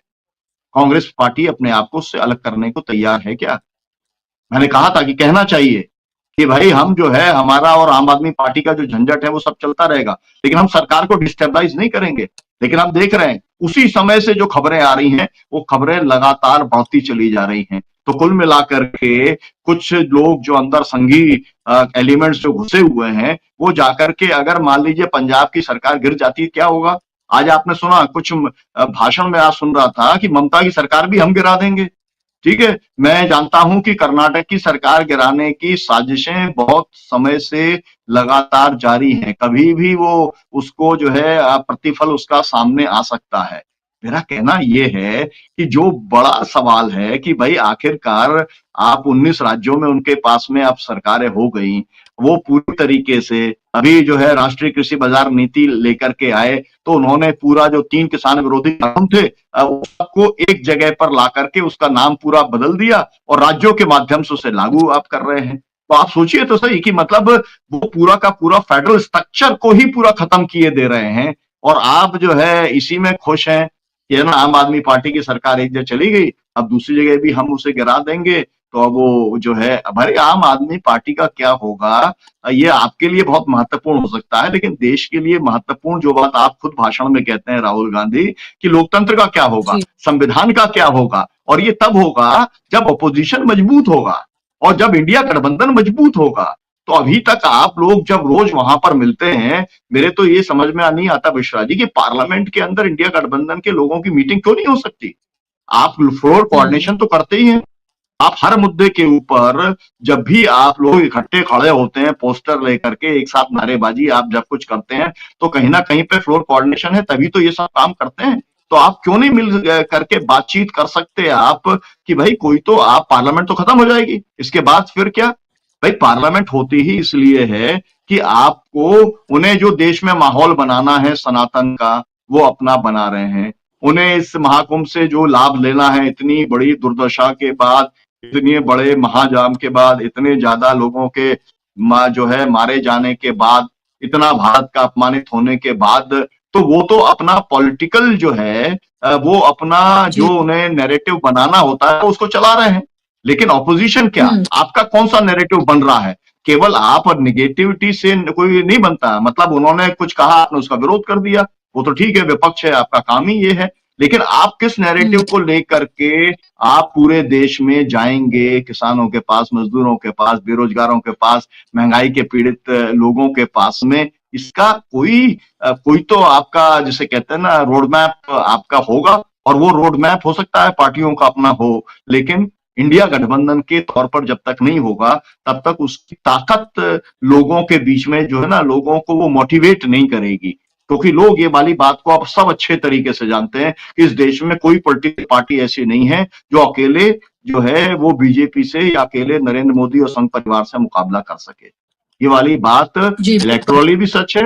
Speaker 7: कांग्रेस पार्टी अपने आप को उससे अलग करने को तैयार है क्या? मैंने कहा था कि कहना चाहिए कि भाई हम जो है, हमारा और आम आदमी पार्टी का जो झंझट है वो सब चलता रहेगा, लेकिन हम सरकार को डिस्टेबलाइज नहीं करेंगे। लेकिन आप देख रहे हैं उसी समय से जो खबरें आ रही हैं वो खबरें लगातार बढ़ती चली जा रही हैं। तो कुल मिलाकर के कुछ लोग जो अंदर संघी एलिमेंट्स जो घुसे हुए हैं, वो जाकर के अगर मान लीजिए पंजाब की सरकार गिर जाती है, क्या होगा? आज आपने सुना कुछ भाषण में आज सुन रहा था कि ममता की सरकार भी हम गिरा देंगे। ठीक है, मैं जानता हूं कि कर्नाटक की सरकार गिराने की साजिशें बहुत समय से लगातार जारी हैं, कभी भी वो उसको जो है प्रतिफल उसका सामने आ सकता है। मेरा कहना ये है कि जो बड़ा सवाल है कि भाई आखिरकार आप 19 राज्यों में उनके पास में अब सरकारें हो गई, वो पूरी तरीके से अभी जो है राष्ट्रीय कृषि बाजार नीति लेकर के आए, तो उन्होंने पूरा जो 3 किसान विरोधी कानून थे उसको एक जगह पर ला करके उसका नाम पूरा बदल दिया और राज्यों के माध्यम से उसे लागू आप कर रहे हैं। तो आप सोचिए तो सही कि मतलब वो पूरा का पूरा फेडरल स्ट्रक्चर को ही पूरा खत्म किए दे रहे हैं और आप जो है इसी में खुश हैं कि है ना आम आदमी पार्टी की सरकार एक जगह चली गई, अब दूसरी जगह भी हम उसे गिरा देंगे। तो अब वो जो है भाई आम आदमी पार्टी का क्या होगा, ये आपके लिए बहुत महत्वपूर्ण हो सकता है, लेकिन देश के लिए महत्वपूर्ण जो बात आप खुद भाषण में कहते हैं राहुल गांधी कि लोकतंत्र का क्या होगा,
Speaker 1: जी।
Speaker 7: संविधान का क्या होगा, और ये तब होगा जब अपोजिशन मजबूत होगा और जब इंडिया गठबंधन मजबूत होगा। तो अभी तक आप लोग जब रोज वहां पर मिलते हैं, मेरे तो ये समझ में नहीं आता मिश्रा जी कि पार्लियामेंट के अंदर इंडिया गठबंधन के लोगों की मीटिंग क्यों नहीं हो सकती। आप फ्लोर कोऑर्डिनेशन तो करते ही हैं, आप हर मुद्दे के ऊपर जब भी आप लोग इकट्ठे खड़े होते हैं पोस्टर लेकर के एक साथ नारेबाजी आप जब कुछ करते हैं तो कहीं ना कहीं पे फ्लोर कोऑर्डिनेशन है, तभी तो ये सब काम करते हैं। तो आप क्यों नहीं मिल करके बातचीत कर सकते आप कि भाई कोई तो आप पार्लियामेंट तो खत्म हो जाएगी, इसके बाद फिर क्या। भाई पार्लियामेंट होती ही इसलिए है कि आपको उन्हें जो देश में माहौल बनाना है सनातन का वो अपना बना रहे हैं, उन्हें इस महाकुंभ से जो लाभ लेना है इतनी बड़ी दुर्दशा के बाद, इतने बड़े महाजाम के बाद, इतने ज्यादा लोगों के जो है मारे जाने के बाद, इतना भारत का अपमानित होने के बाद, तो वो तो अपना पॉलिटिकल जो है वो अपना
Speaker 1: जी।
Speaker 7: जो उन्हें नैरेटिव बनाना होता है उसको चला रहे हैं। लेकिन ऑपोजिशन क्या, आपका कौन सा नैरेटिव बन रहा है। केवल आप और निगेटिविटी से कोई नहीं बनता, मतलब उन्होंने कुछ कहा आपने उसका विरोध कर दिया, वो तो ठीक है विपक्ष है आपका काम ही ये है, लेकिन आप किस नैरेटिव को लेकर के आप पूरे देश में जाएंगे, किसानों के पास, मजदूरों के पास, बेरोजगारों के पास, महंगाई के पीड़ित लोगों के पास में, इसका कोई तो आपका जिसे कहते हैं ना रोड मैप आपका होगा, और वो रोड मैप हो सकता है पार्टियों का अपना हो, लेकिन इंडिया गठबंधन के तौर पर जब तक नहीं होगा तब तक उसकी ताकत लोगों के बीच में जो है ना लोगों को वो मोटिवेट नहीं करेगी, क्योंकि लोग ये वाली बात को अब सब अच्छे तरीके से जानते हैं कि इस देश में कोई पॉलिटिकल पार्टी ऐसी नहीं है जो अकेले जो है वो बीजेपी से या अकेले नरेंद्र मोदी और संघ परिवार से मुकाबला कर सके। ये वाली बात
Speaker 1: जी, बिल्कुल।
Speaker 7: इलेक्टोरली भी सच है,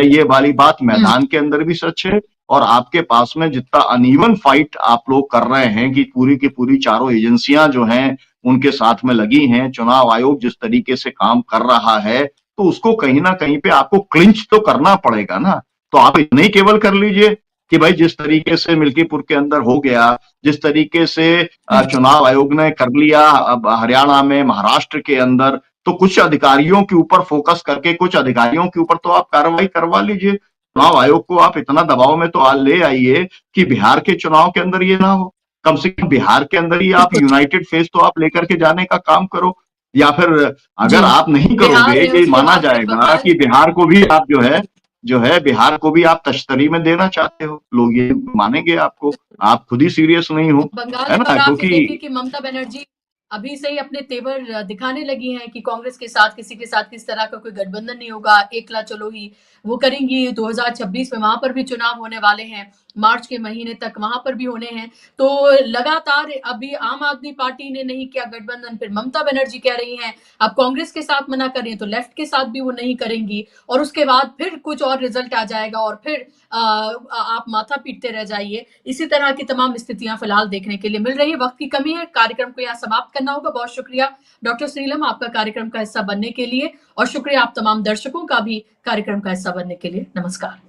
Speaker 7: ये वाली बात मैदान के अंदर भी सच है, और आपके पास में जितना अनइवन फाइट आप लोग कर रहे हैं कि पूरी की पूरी चारों एजेंसियां जो हैं उनके साथ में लगी हैं, चुनाव आयोग जिस तरीके से काम कर रहा है, तो उसको कहीं ना कहीं पे आपको क्लिंच तो करना पड़ेगा ना। तो आप इतना ही केवल कर लीजिए कि भाई जिस तरीके से मिल्कीपुर के अंदर हो गया, जिस तरीके से चुनाव आयोग ने कर लिया अब हरियाणा में, महाराष्ट्र के अंदर, तो कुछ अधिकारियों के ऊपर फोकस करके कुछ अधिकारियों के ऊपर तो आप कार्रवाई करवा लीजिए। चुनाव आयोग को आप इतना दबाव में तो ले आइए कि बिहार के चुनाव के अंदर ये ना हो, कम से कम बिहार के अंदर ही आप यूनाइटेड फेस तो आप लेकर के जाने का काम करो। या फिर अगर आप नहीं करोगे, ये माना जाएगा कि बिहार को भी आप बिहार को भी आप तश्तरी में देना चाहते हो, लोग ये मानेंगे आपको, आप खुद ही सीरियस नहीं हो,
Speaker 1: बंगाल
Speaker 7: है
Speaker 1: में
Speaker 7: ना।
Speaker 1: और आप ये
Speaker 7: क्योंकि
Speaker 1: देखिए कि ममता बनर्जी अभी से ही अपने तेवर दिखाने लगी हैं कि कांग्रेस के साथ किसी के साथ किस तरह का कोई गठबंधन नहीं होगा, एकला चलो ही वो करेंगी। 2026 में वहां पर भी चुनाव होने वाले हैं, मार्च के महीने तक वहां पर भी होने हैं। तो लगातार अभी आम आदमी पार्टी ने नहीं किया गठबंधन, फिर ममता बनर्जी कह रही हैं, अब कांग्रेस के साथ मना कर रही हैं तो लेफ्ट के साथ भी वो नहीं करेंगी, और उसके बाद फिर कुछ और रिजल्ट आ जाएगा और फिर आप माथा पीटते रह जाइए। इसी तरह की तमाम स्थितियां फिलहाल देखने के लिए मिल रही है। वक्त की कमी है, कार्यक्रम को यहाँ समाप्त करना होगा। बहुत शुक्रिया डॉक्टर श्रीलम आपका कार्यक्रम का हिस्सा बनने के लिए, और शुक्रिया आप तमाम दर्शकों का भी कार्यक्रम का हिस्सा बनने के लिए। नमस्कार।